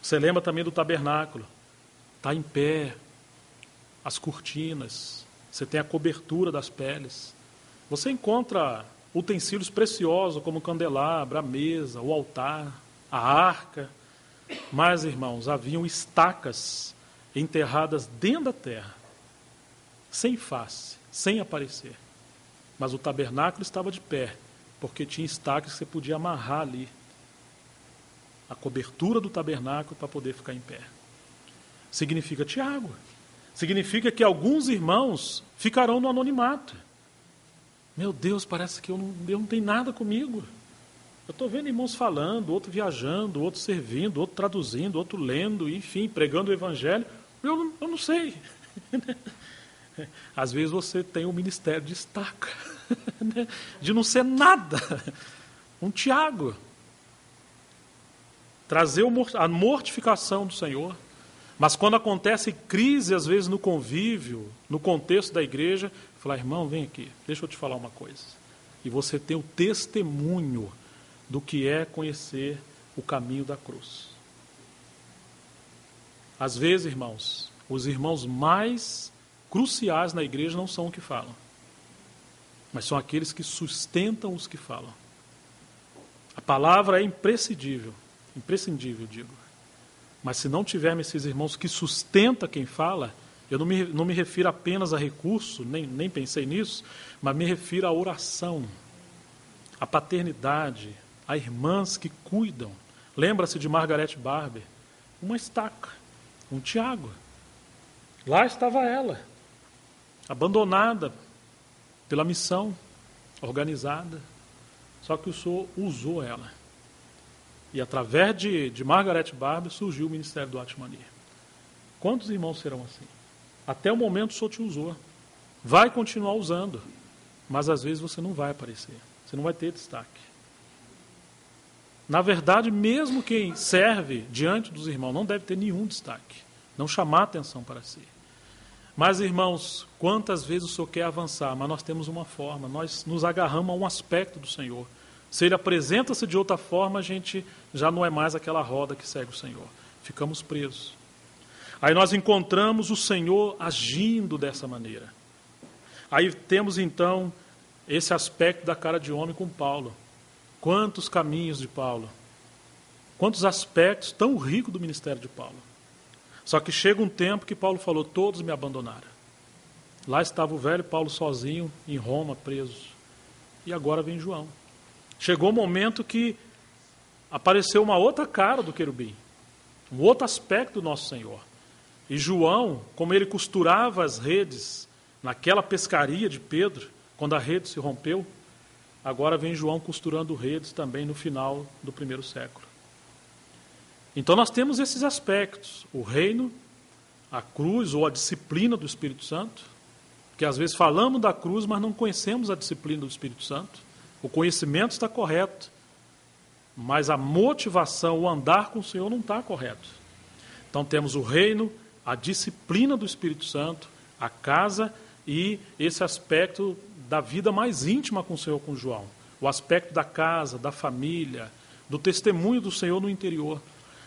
Você lembra também do tabernáculo? Está em pé, as cortinas, você tem a cobertura das peles. Você encontra utensílios preciosos como o candelabro, a mesa, o altar, a arca. Mas, irmãos, haviam estacas enterradas dentro da terra, sem face, sem aparecer. Mas o tabernáculo estava de pé, porque tinha estacas que você podia amarrar ali a cobertura do tabernáculo para poder ficar em pé. Significa Tiago. Significa que alguns irmãos ficarão no anonimato. Meu Deus, parece que Deus não tem nada comigo. Eu estou vendo irmãos falando, outro viajando, outro servindo, outro traduzindo, outro lendo, enfim, pregando o evangelho. Eu não sei. Às vezes você tem um ministério de estaca, de não ser nada. Um Tiago. Trazer a mortificação do Senhor. Mas quando acontece crise, às vezes no convívio, no contexto da igreja, falar, irmão, vem aqui, deixa eu te falar uma coisa. E você tem o testemunho do que é conhecer o caminho da cruz. Às vezes, irmãos, os irmãos mais cruciais na igreja não são os que falam, mas são aqueles que sustentam os que falam. A palavra é imprescindível, digo. Mas se não tivermos esses irmãos que sustentam quem fala, eu não me refiro apenas a recurso, nem pensei nisso, mas me refiro à oração, à paternidade, a irmãs que cuidam. Lembra-se de Margaret Barber? Uma estaca, um Tiago. Lá estava ela, abandonada pela missão organizada. Só que o Senhor usou ela. E através de Margaret Barber surgiu o Ministério do Atmania. Quantos irmãos serão assim? Até o momento o Senhor te usou. Vai continuar usando. Mas às vezes você não vai aparecer. Você não vai ter destaque. Na verdade, mesmo quem serve diante dos irmãos não deve ter nenhum destaque. Não chamar atenção para si. Mas, irmãos, quantas vezes o Senhor quer avançar, mas nós temos uma forma, nós nos agarramos a um aspecto do Senhor. Se Ele apresenta-se de outra forma, a gente já não é mais aquela roda que segue o Senhor. Ficamos presos. Aí nós encontramos o Senhor agindo dessa maneira. Aí temos, então, esse aspecto da cara de homem com Paulo. Quantos caminhos de Paulo. Quantos aspectos tão ricos do ministério de Paulo. Só que chega um tempo que Paulo falou, todos me abandonaram. Lá estava o velho Paulo sozinho, em Roma, preso. E agora vem João. Chegou o momento que apareceu uma outra cara do querubim. Um outro aspecto do nosso Senhor. E João, como ele costurava as redes naquela pescaria de Pedro, quando a rede se rompeu, agora vem João costurando redes também no final do primeiro século. Então nós temos esses aspectos, o reino, a cruz ou a disciplina do Espírito Santo, que às vezes falamos da cruz, mas não conhecemos a disciplina do Espírito Santo. O conhecimento está correto, mas a motivação, o andar com o Senhor não está correto. Então temos o reino, a disciplina do Espírito Santo, a casa e esse aspecto da vida mais íntima com o Senhor, com João. O aspecto da casa, da família, do testemunho do Senhor no interior.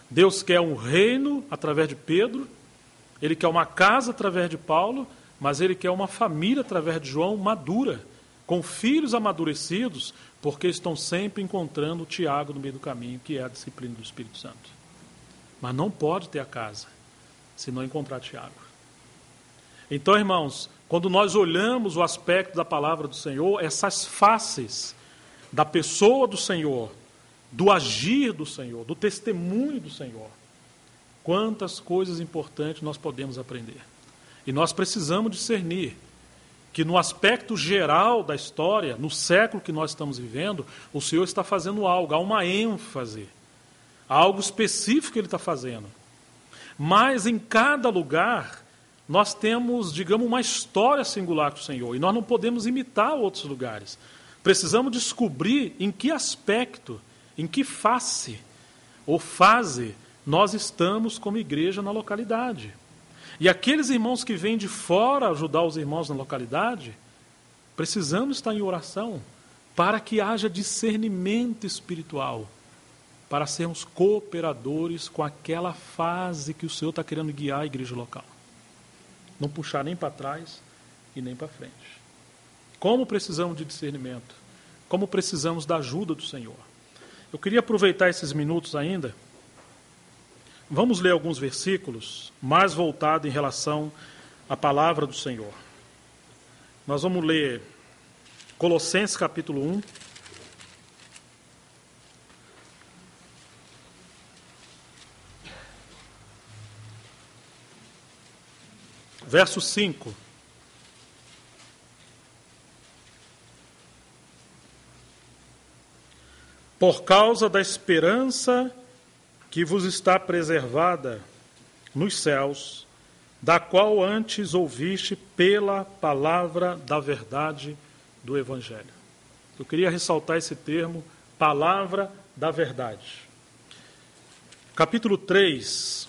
Deus quer um reino através de Pedro, Ele quer uma casa através de Paulo, mas Ele quer uma família através de João madura, com filhos amadurecidos, porque estão sempre encontrando o Tiago no meio do caminho, que é a disciplina do Espírito Santo. Mas não pode ter a casa se não encontrar Tiago. Então, irmãos, quando nós olhamos o aspecto da palavra do Senhor, essas faces da pessoa do Senhor, do agir do Senhor, do testemunho do Senhor, quantas coisas importantes nós podemos aprender. E nós precisamos discernir que no aspecto geral da história, no século que nós estamos vivendo, o Senhor está fazendo algo, há uma ênfase, há algo específico que Ele está fazendo. Mas em cada lugar, nós temos, digamos, uma história singular com o Senhor, e nós não podemos imitar outros lugares. Precisamos descobrir em que aspecto, em que face ou fase nós estamos como igreja na localidade. E aqueles irmãos que vêm de fora ajudar os irmãos na localidade, precisamos estar em oração para que haja discernimento espiritual, para sermos cooperadores com aquela fase que o Senhor está querendo guiar a igreja local. Não puxar nem para trás e nem para frente. Como precisamos de discernimento? Como precisamos da ajuda do Senhor? Eu queria aproveitar esses minutos ainda. Vamos ler alguns versículos mais voltados em relação à palavra do Senhor. Nós vamos ler Colossenses capítulo 1. Verso 5. Por causa da esperança que vos está preservada nos céus, da qual antes ouviste pela palavra da verdade do Evangelho. Eu queria ressaltar esse termo, palavra da verdade. Capítulo 3.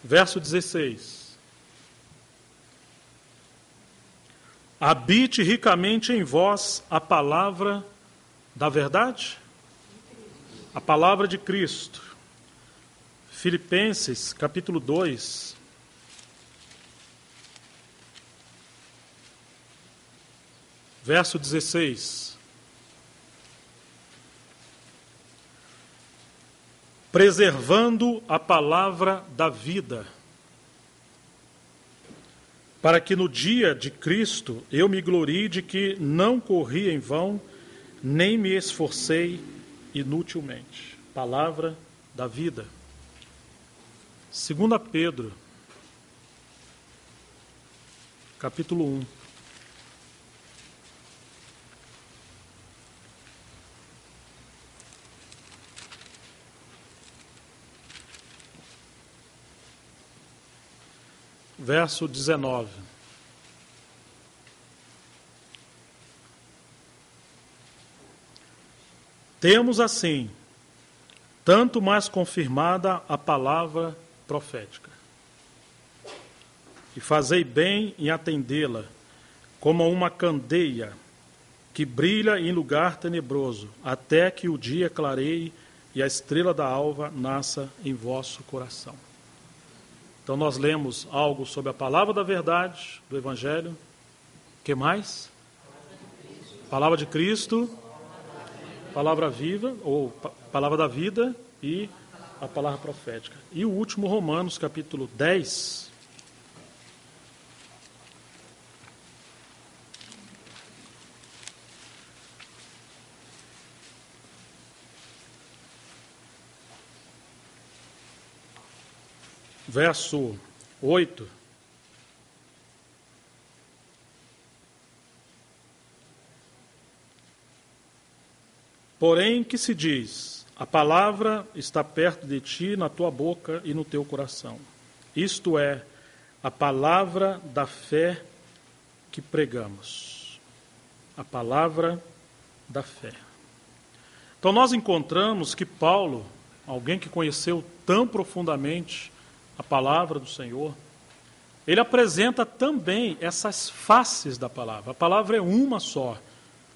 Verso 16. Habite ricamente em vós a palavra da verdade, a palavra de Cristo. Filipenses, capítulo 2. Verso 16. Preservando a palavra da vida, para que no dia de Cristo eu me glorie de que não corri em vão, nem me esforcei inutilmente. Palavra da vida. 2 Pedro, capítulo 1. Verso 19. Temos assim, tanto mais confirmada a palavra profética. E fazei bem em atendê-la, como uma candeia que brilha em lugar tenebroso, até que o dia clareie e a estrela da alva nasça em vosso coração. Então nós lemos algo sobre a palavra da verdade, do Evangelho. O que mais? Palavra de Cristo, palavra viva, ou palavra da vida, e a palavra profética. E o último, Romanos, capítulo 10. Verso 8. Porém, que se diz, a palavra está perto de ti, na tua boca e no teu coração. Isto é, a palavra da fé que pregamos. A palavra da fé. Então nós encontramos que Paulo, alguém que conheceu tão profundamente a palavra do Senhor, ele apresenta também essas faces da palavra. A palavra é uma só,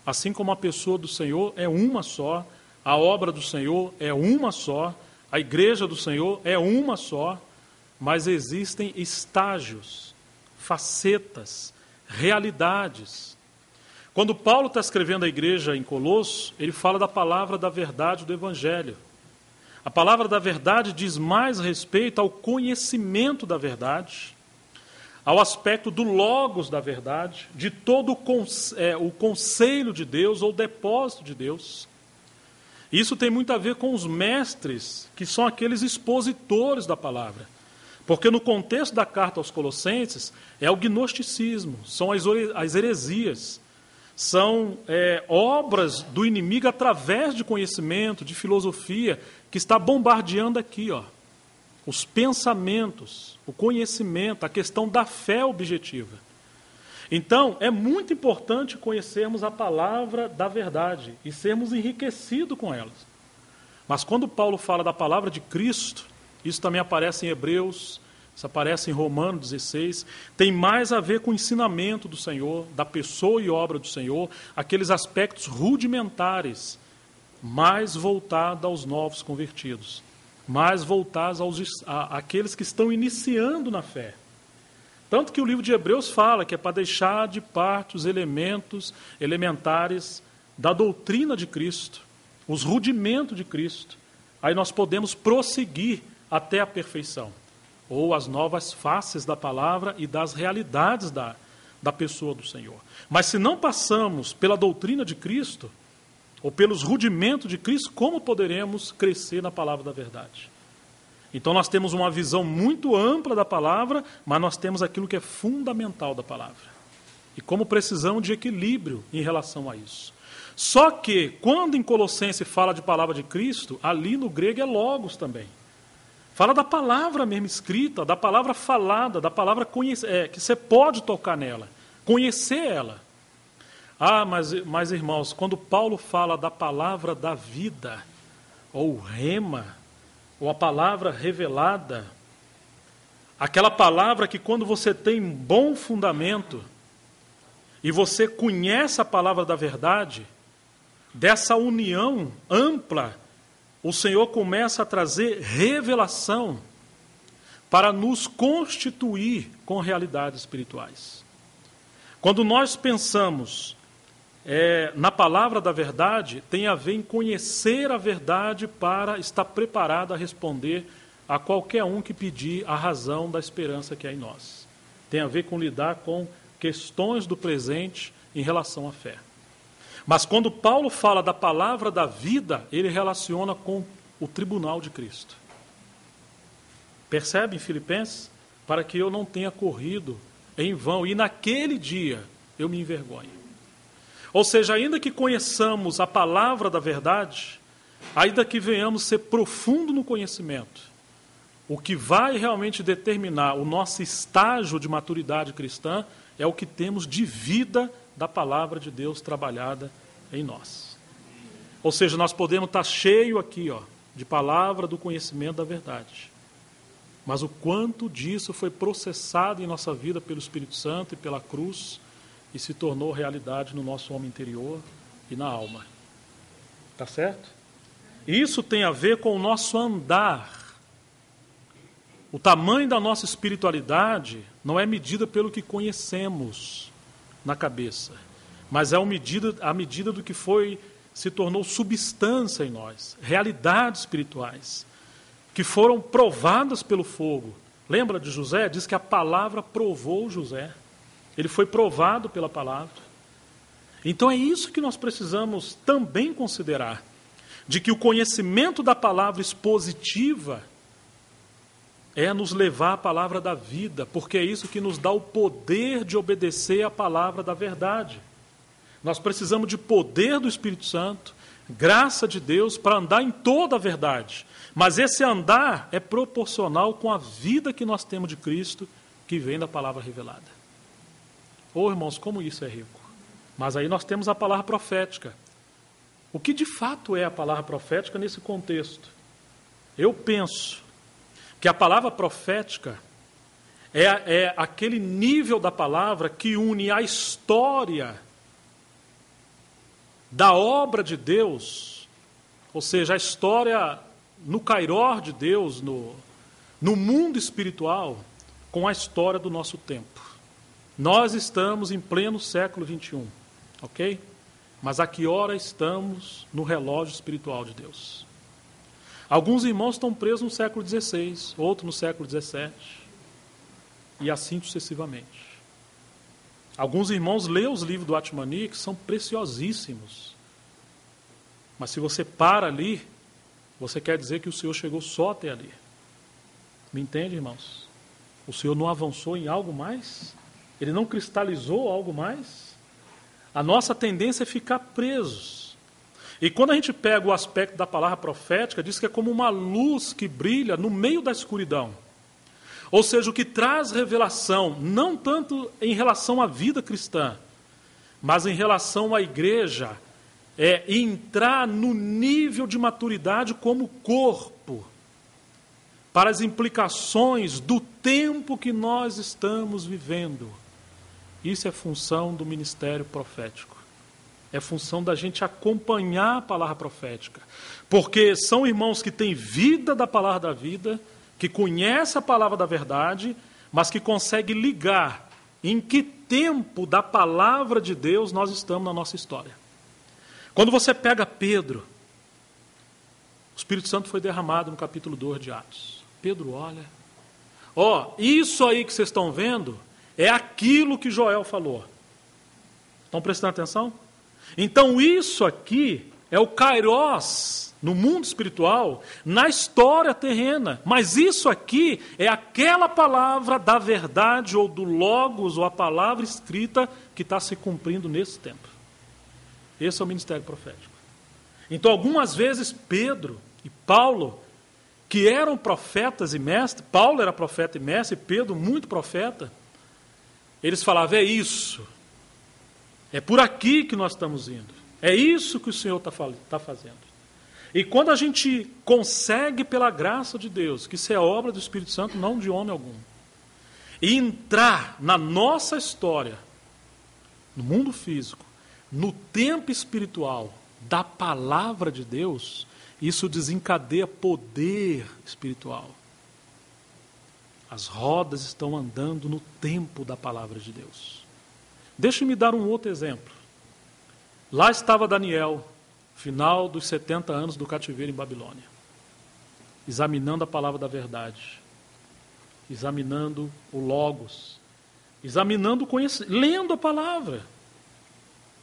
assim como a pessoa do Senhor é uma só, a obra do Senhor é uma só, a igreja do Senhor é uma só, mas existem estágios, facetas, realidades. Quando Paulo está escrevendo à igreja em Colossos, ele fala da palavra da verdade do Evangelho. A palavra da verdade diz mais respeito ao conhecimento da verdade, ao aspecto do logos da verdade, de todo o conselho de Deus ou depósito de Deus. Isso tem muito a ver com os mestres, que são aqueles expositores da palavra. Porque no contexto da carta aos Colossenses é o gnosticismo, são as heresias, são obras do inimigo através de conhecimento, de filosofia, que está bombardeando aqui, os pensamentos, o conhecimento, a questão da fé objetiva. Então, é muito importante conhecermos a palavra da verdade e sermos enriquecidos com elas. Mas quando Paulo fala da palavra de Cristo, isso também aparece em Hebreus, isso aparece em Romanos 16, tem mais a ver com o ensinamento do Senhor, da pessoa e obra do Senhor, aqueles aspectos rudimentares, mais voltados aos novos convertidos, mais voltados àqueles que estão iniciando na fé. Tanto que o livro de Hebreus fala que é para deixar de parte os elementos elementares da doutrina de Cristo, os rudimentos de Cristo. Aí nós podemos prosseguir até a perfeição, ou as novas faces da palavra e das realidades da pessoa do Senhor. Mas se não passamos pela doutrina de Cristo, ou pelos rudimentos de Cristo, como poderemos crescer na palavra da verdade? Então nós temos uma visão muito ampla da palavra, mas nós temos aquilo que é fundamental da palavra. E como precisamos de equilíbrio em relação a isso. Só que, quando em Colossenses fala de palavra de Cristo, ali no grego é logos também. Fala da palavra mesmo escrita, da palavra falada, da palavra que você pode tocar nela, conhecer ela. Mas irmãos, quando Paulo fala da palavra da vida, ou rema, ou a palavra revelada, aquela palavra que quando você tem bom fundamento, e você conhece a palavra da verdade, dessa união ampla, o Senhor começa a trazer revelação para nos constituir com realidades espirituais. Quando nós pensamos na palavra da verdade, tem a ver em conhecer a verdade para estar preparado a responder a qualquer um que pedir a razão da esperança que há em nós. Tem a ver com lidar com questões do presente em relação à fé. Mas quando Paulo fala da palavra da vida, ele relaciona com o tribunal de Cristo. Percebe em Filipenses? Para que eu não tenha corrido em vão e naquele dia eu me envergonhe. Ou seja, ainda que conheçamos a palavra da verdade, ainda que venhamos ser profundo no conhecimento, o que vai realmente determinar o nosso estágio de maturidade cristã é o que temos de vida da palavra de Deus trabalhada em nós. Ou seja, nós podemos estar cheio aqui, de palavra do conhecimento da verdade. Mas o quanto disso foi processado em nossa vida pelo Espírito Santo e pela cruz e se tornou realidade no nosso homem interior e na alma. Tá certo? Isso tem a ver com o nosso andar. O tamanho da nossa espiritualidade não é medida pelo que conhecemos na cabeça, mas é a medida do que se tornou substância em nós, realidades espirituais, que foram provadas pelo fogo. Lembra de José? Diz que a palavra provou José. Ele foi provado pela palavra. Então é isso que nós precisamos também considerar, de que o conhecimento da palavra expositiva é nos levar à palavra da vida, porque é isso que nos dá o poder de obedecer à palavra da verdade. Nós precisamos de poder do Espírito Santo, graça de Deus para andar em toda a verdade. Mas esse andar é proporcional com a vida que nós temos de Cristo, que vem da palavra revelada. Irmãos, como isso é rico. Mas aí nós temos a palavra profética. O que de fato é a palavra profética nesse contexto? Eu penso, que a palavra profética é aquele nível da palavra que une a história da obra de Deus, ou seja, a história no kairós de Deus, no mundo espiritual, com a história do nosso tempo. Nós estamos em pleno século XXI, ok? Mas a que hora estamos no relógio espiritual de Deus? Alguns irmãos estão presos no século XVI, outros no século XVII, e assim sucessivamente. Alguns irmãos lêem os livros do Atmani, que são preciosíssimos. Mas se você para ali, você quer dizer que o Senhor chegou só até ali. Me entende, irmãos? O Senhor não avançou em algo mais? Ele não cristalizou algo mais? A nossa tendência é ficar presos. E quando a gente pega o aspecto da palavra profética, diz que é como uma luz que brilha no meio da escuridão. Ou seja, o que traz revelação, não tanto em relação à vida cristã, mas em relação à igreja, é entrar no nível de maturidade como corpo, para as implicações do tempo que nós estamos vivendo. Isso é função do ministério profético. É função da gente acompanhar a palavra profética. Porque são irmãos que têm vida da palavra da vida, que conhecem a palavra da verdade, mas que conseguem ligar em que tempo da palavra de Deus nós estamos na nossa história. Quando você pega Pedro, o Espírito Santo foi derramado no capítulo 2 de Atos. Pedro olha, isso aí que vocês estão vendo é aquilo que Joel falou. Estão prestando atenção? Então isso aqui é o kairós no mundo espiritual, na história terrena. Mas isso aqui é aquela palavra da verdade ou do logos ou a palavra escrita que está se cumprindo nesse tempo. Esse é o ministério profético. Então algumas vezes Pedro e Paulo, que eram profetas e mestres, Paulo era profeta e mestre, Pedro muito profeta, eles falavam, é isso, é por aqui que nós estamos indo, é isso que o Senhor está fazendo. E quando a gente consegue, pela graça de Deus, que isso é obra do Espírito Santo, não de homem algum, e entrar na nossa história, no mundo físico, no tempo espiritual da palavra de Deus, isso desencadeia poder espiritual. As rodas estão andando no tempo da palavra de Deus. Deixe-me dar um outro exemplo. Lá estava Daniel, final dos 70 anos do cativeiro em Babilônia, examinando a palavra da verdade, examinando o Logos, examinando o conhecimento, lendo a palavra.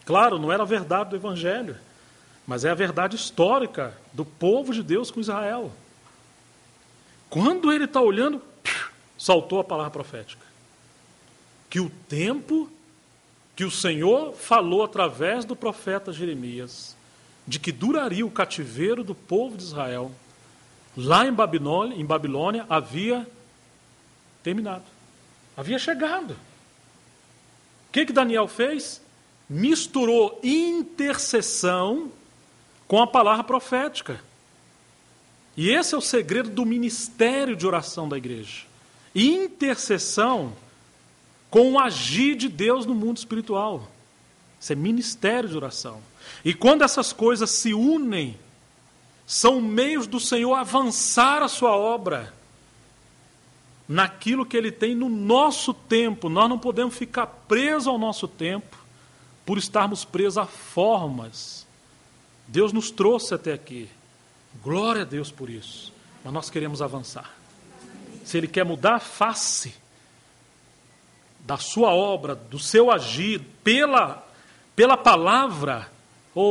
Claro, não era a verdade do Evangelho, mas é a verdade histórica do povo de Deus com Israel. Quando ele está olhando, saltou a palavra profética. Que o tempo que o Senhor falou através do profeta Jeremias, de que duraria o cativeiro do povo de Israel, lá em Babilônia havia terminado. Havia chegado. O que Daniel fez? Misturou intercessão com a palavra profética. E esse é o segredo do ministério de oração da igreja. Intercessão com o agir de Deus no mundo espiritual. Isso é ministério de oração. E quando essas coisas se unem, são meios do Senhor avançar a sua obra naquilo que Ele tem no nosso tempo. Nós não podemos ficar presos ao nosso tempo por estarmos presos a formas. Deus nos trouxe até aqui. Glória a Deus por isso. Mas nós queremos avançar. Se Ele quer mudar a face da sua obra, do seu agir, pela palavra,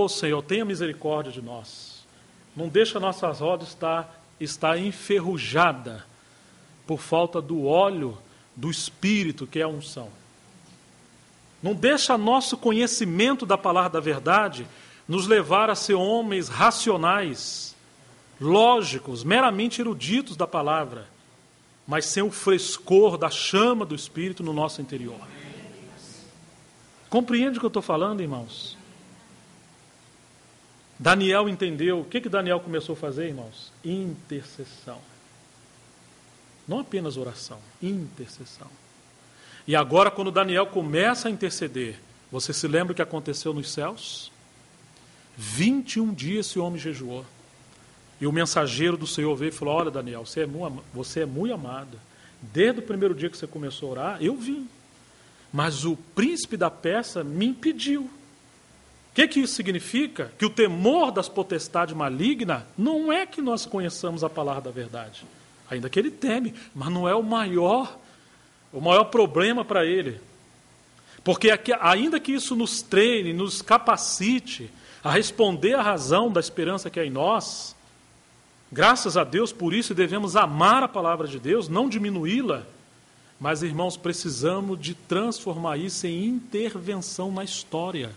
Senhor, tenha misericórdia de nós. Não deixa nossas rodas estar enferrujada por falta do óleo do Espírito, que é a unção. Não deixa nosso conhecimento da palavra da verdade nos levar a ser homens racionais, lógicos, meramente eruditos da palavra, mas sem o frescor da chama do Espírito no nosso interior. Compreende o que eu estou falando, irmãos? Daniel entendeu. O que Daniel começou a fazer, irmãos? Intercessão. Não apenas oração, intercessão. E agora, quando Daniel começa a interceder, você se lembra o que aconteceu nos céus? 21 dias esse homem jejuou. E o mensageiro do Senhor veio e falou: olha, Daniel, você é muito amado. Desde o primeiro dia que você começou a orar, eu vim. Mas o príncipe da Pérsia me impediu. O que isso significa? Que o temor das potestades malignas não é que nós conheçamos a palavra da verdade. Ainda que ele teme, mas não é o maior problema para ele. Porque ainda que isso nos treine, nos capacite a responder à razão da esperança que é em nós, graças a Deus por isso devemos amar a palavra de Deus, não diminuí-la, mas, irmãos, precisamos de transformar isso em intervenção na história.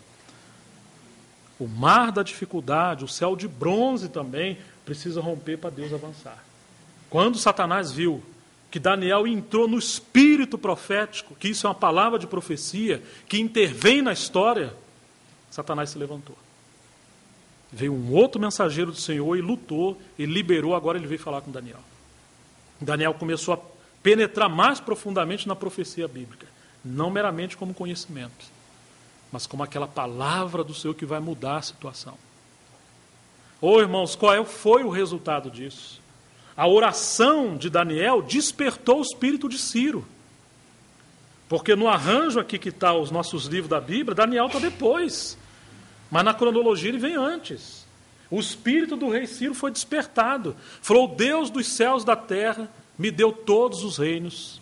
O mar da dificuldade, o céu de bronze também, precisa romper para Deus avançar. Quando Satanás viu que Daniel entrou no espírito profético, que isso é uma palavra de profecia, que intervém na história, Satanás se levantou. Veio um outro mensageiro do Senhor e lutou, e liberou, agora ele veio falar com Daniel. Daniel começou a penetrar mais profundamente na profecia bíblica, não meramente como conhecimento, mas como aquela palavra do Senhor que vai mudar a situação. Irmãos, qual foi o resultado disso? A oração de Daniel despertou o espírito de Ciro. Porque no arranjo aqui que está os nossos livros da Bíblia, Daniel está depois. Mas na cronologia ele vem antes. O espírito do rei Ciro foi despertado. Falou: Deus dos céus e da terra me deu todos os reinos,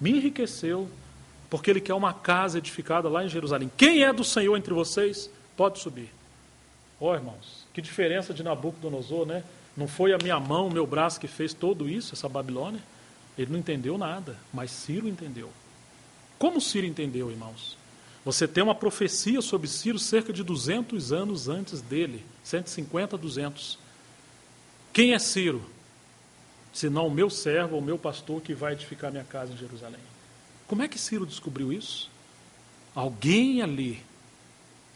me enriqueceu, porque ele quer uma casa edificada lá em Jerusalém. Quem é do Senhor entre vocês, pode subir. Irmãos, que diferença de Nabucodonosor, né? Não foi a minha mão, o meu braço que fez tudo isso, essa Babilônia? Ele não entendeu nada, mas Ciro entendeu. Como Ciro entendeu, irmãos? Você tem uma profecia sobre Ciro cerca de 200 anos antes dele, 150, 200. Quem é Ciro? Senão o meu servo, o meu pastor que vai edificar minha casa em Jerusalém. Como é que Ciro descobriu isso? Alguém ali,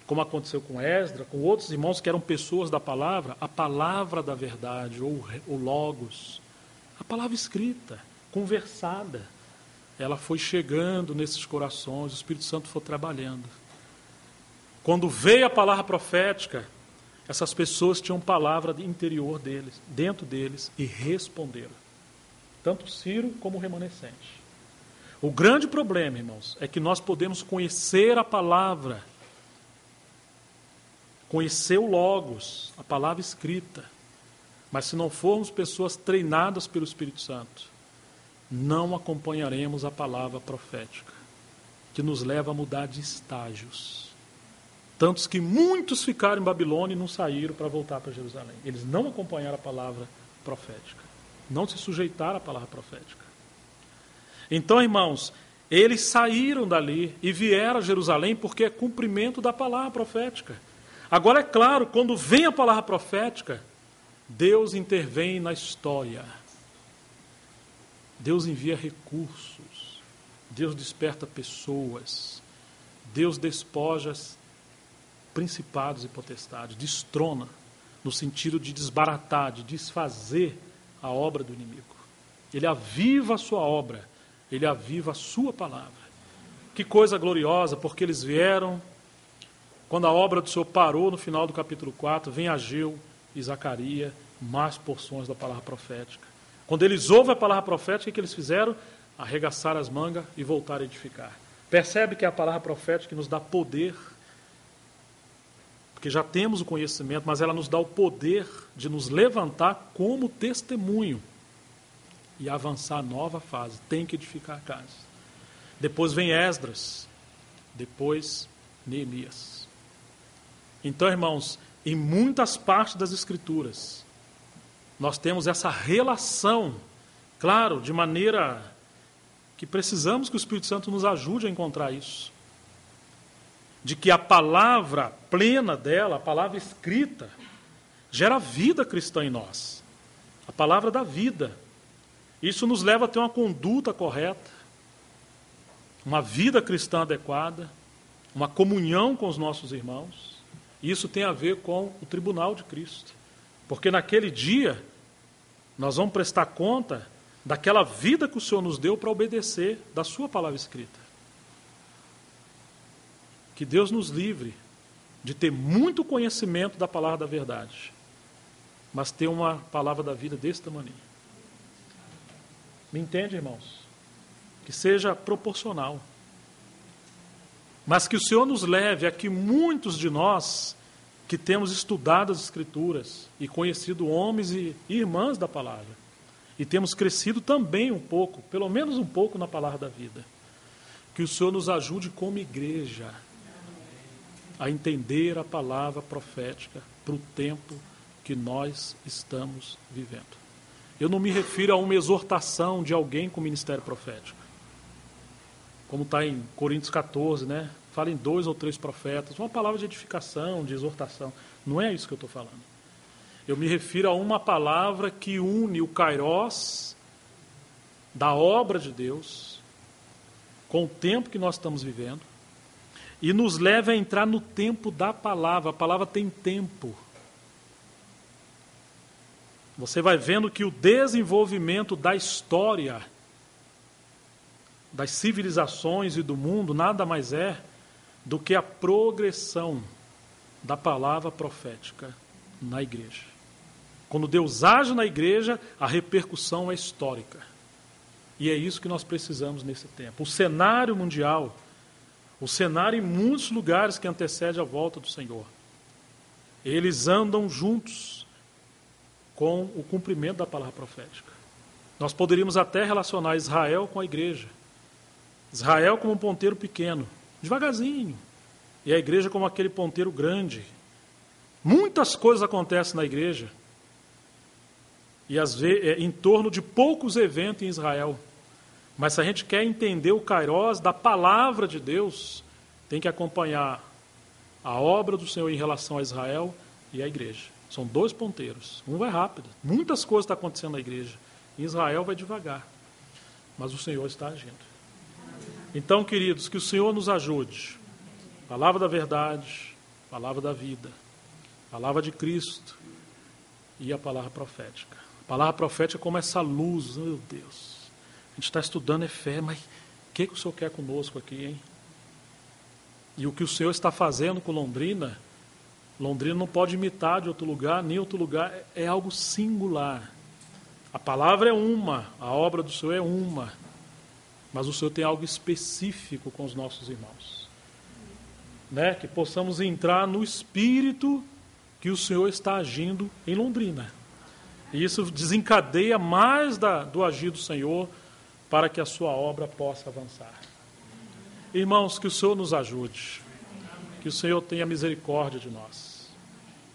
como aconteceu com Esdras, com outros irmãos que eram pessoas da palavra, a palavra da verdade, ou logos, a palavra escrita, conversada, ela foi chegando nesses corações, o Espírito Santo foi trabalhando. Quando veio a palavra profética, essas pessoas tinham palavra interior deles, dentro deles, e responderam. Tanto Ciro como o remanescente. O grande problema, irmãos, é que nós podemos conhecer a palavra, conhecer o Logos, a palavra escrita, mas se não formos pessoas treinadas pelo Espírito Santo, não acompanharemos a palavra profética, que nos leva a mudar de estágios. Tantos que muitos ficaram em Babilônia e não saíram para voltar para Jerusalém. Eles não acompanharam a palavra profética, não se sujeitaram à palavra profética. Então, irmãos, eles saíram dali e vieram a Jerusalém porque é cumprimento da palavra profética. Agora, é claro, quando vem a palavra profética, Deus intervém na história. Deus envia recursos, Deus desperta pessoas, Deus despoja principados e potestades, destrona, no sentido de desbaratar, de desfazer a obra do inimigo. Ele aviva a sua obra, ele aviva a sua palavra. Que coisa gloriosa, porque eles vieram, quando a obra do Senhor parou no final do capítulo 4, vem Ageu e Zacarias, mais porções da palavra profética. Quando eles ouvem a palavra profética, o que eles fizeram? Arregaçaram as mangas e voltaram a edificar. Percebe que é a palavra profética que nos dá poder, porque já temos o conhecimento, mas ela nos dá o poder de nos levantar como testemunho e avançar a nova fase. Tem que edificar a casa. Depois vem Esdras, depois Neemias. Então, irmãos, em muitas partes das Escrituras, nós temos essa relação, claro, de maneira que precisamos que o Espírito Santo nos ajude a encontrar isso. De que a palavra plena dela, a palavra escrita, gera vida cristã em nós. A palavra da vida. Isso nos leva a ter uma conduta correta, uma vida cristã adequada, uma comunhão com os nossos irmãos. Isso tem a ver com o tribunal de Cristo. Porque naquele dia, nós vamos prestar conta daquela vida que o Senhor nos deu para obedecer da sua palavra escrita. Que Deus nos livre de ter muito conhecimento da palavra da verdade, mas ter uma palavra da vida desse tamanho. Me entende, irmãos? Que seja proporcional. Mas que o Senhor nos leve a que muitos de nós que temos estudado as Escrituras e conhecido homens e irmãs da palavra, e temos crescido também um pouco, pelo menos um pouco na palavra da vida, que o Senhor nos ajude como igreja a entender a palavra profética para o tempo que nós estamos vivendo. Eu não me refiro a uma exortação de alguém com ministério profético, como está em Coríntios 14, né? Fala em 2 ou 3 profetas, uma palavra de edificação, de exortação. Não é isso que eu estou falando. Eu me refiro a uma palavra que une o kairós da obra de Deus com o tempo que nós estamos vivendo e nos leva a entrar no tempo da palavra. A palavra tem tempo. Você vai vendo que o desenvolvimento da história, das civilizações e do mundo, nada mais é do que a progressão da palavra profética na igreja. Quando Deus age na igreja, a repercussão é histórica. E é isso que nós precisamos nesse tempo. O cenário mundial, o cenário em muitos lugares que antecede a volta do Senhor, eles andam juntos com o cumprimento da palavra profética. Nós poderíamos até relacionar Israel com a igreja. Israel como um ponteiro pequeno, devagarzinho, e a igreja como aquele ponteiro grande. Muitas coisas acontecem na igreja, e às vezes em torno de poucos eventos em Israel. Mas se a gente quer entender o kairós da palavra de Deus, tem que acompanhar a obra do Senhor em relação a Israel e a igreja. São 2 ponteiros. Um vai rápido. Muitas coisas estão acontecendo na igreja. Em Israel vai devagar. Mas o Senhor está agindo. Então, queridos, que o Senhor nos ajude. Palavra da verdade, palavra da vida, palavra de Cristo e a palavra profética. A palavra profética é como essa luz, meu Deus. A gente está estudando é fé, mas o que o Senhor quer conosco aqui, hein? E o que o Senhor está fazendo com Londrina, Londrina não pode imitar de outro lugar, nem outro lugar, é algo singular. A palavra é uma, a obra do Senhor é uma, mas o Senhor tem algo específico com os nossos irmãos. Né? Que possamos entrar no espírito que o Senhor está agindo em Londrina. E isso desencadeia mais do agir do Senhor para que a sua obra possa avançar. Irmãos, que o Senhor nos ajude, que o Senhor tenha misericórdia de nós.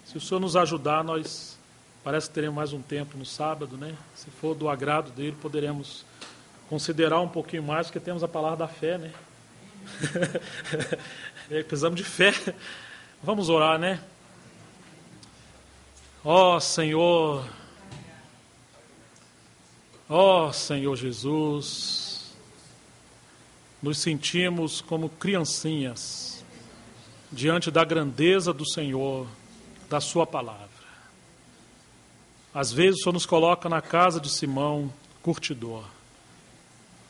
Se o Senhor nos ajudar, nós parece que teremos mais um tempo no sábado, né? Se for do agrado dele, poderemos considerar um pouquinho mais, porque temos a palavra da fé, né? Precisamos de fé. Vamos orar, né? Ó Senhor Jesus, nos sentimos como criancinhas diante da grandeza do Senhor, da sua palavra. Às vezes o Senhor nos coloca na casa de Simão, curtidor.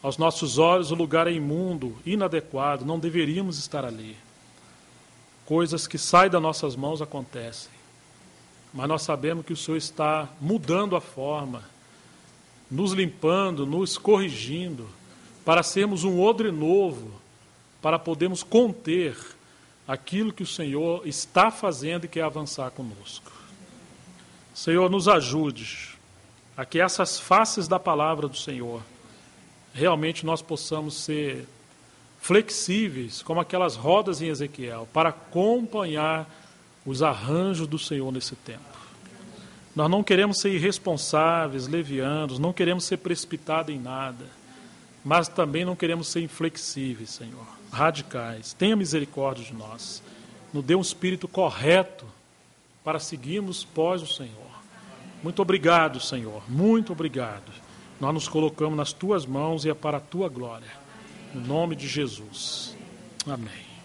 Aos nossos olhos o lugar é imundo, inadequado, não deveríamos estar ali. Coisas que saem das nossas mãos acontecem. Mas nós sabemos que o Senhor está mudando a forma, nos limpando, nos corrigindo, para sermos um odre novo, para podermos conter aquilo que o Senhor está fazendo e quer avançar conosco. Senhor, nos ajude a que essas faces da palavra do Senhor, realmente nós possamos ser flexíveis, como aquelas rodas em Ezequiel, para acompanhar os arranjos do Senhor nesse tempo. Nós não queremos ser irresponsáveis, levianos, não queremos ser precipitados em nada, mas também não queremos ser inflexíveis, Senhor, radicais. Tenha misericórdia de nós. Nos dê um espírito correto para seguirmos pós o Senhor. Muito obrigado, Senhor, muito obrigado. Nós nos colocamos nas Tuas mãos e é para a Tua glória. No nome de Jesus. Amém.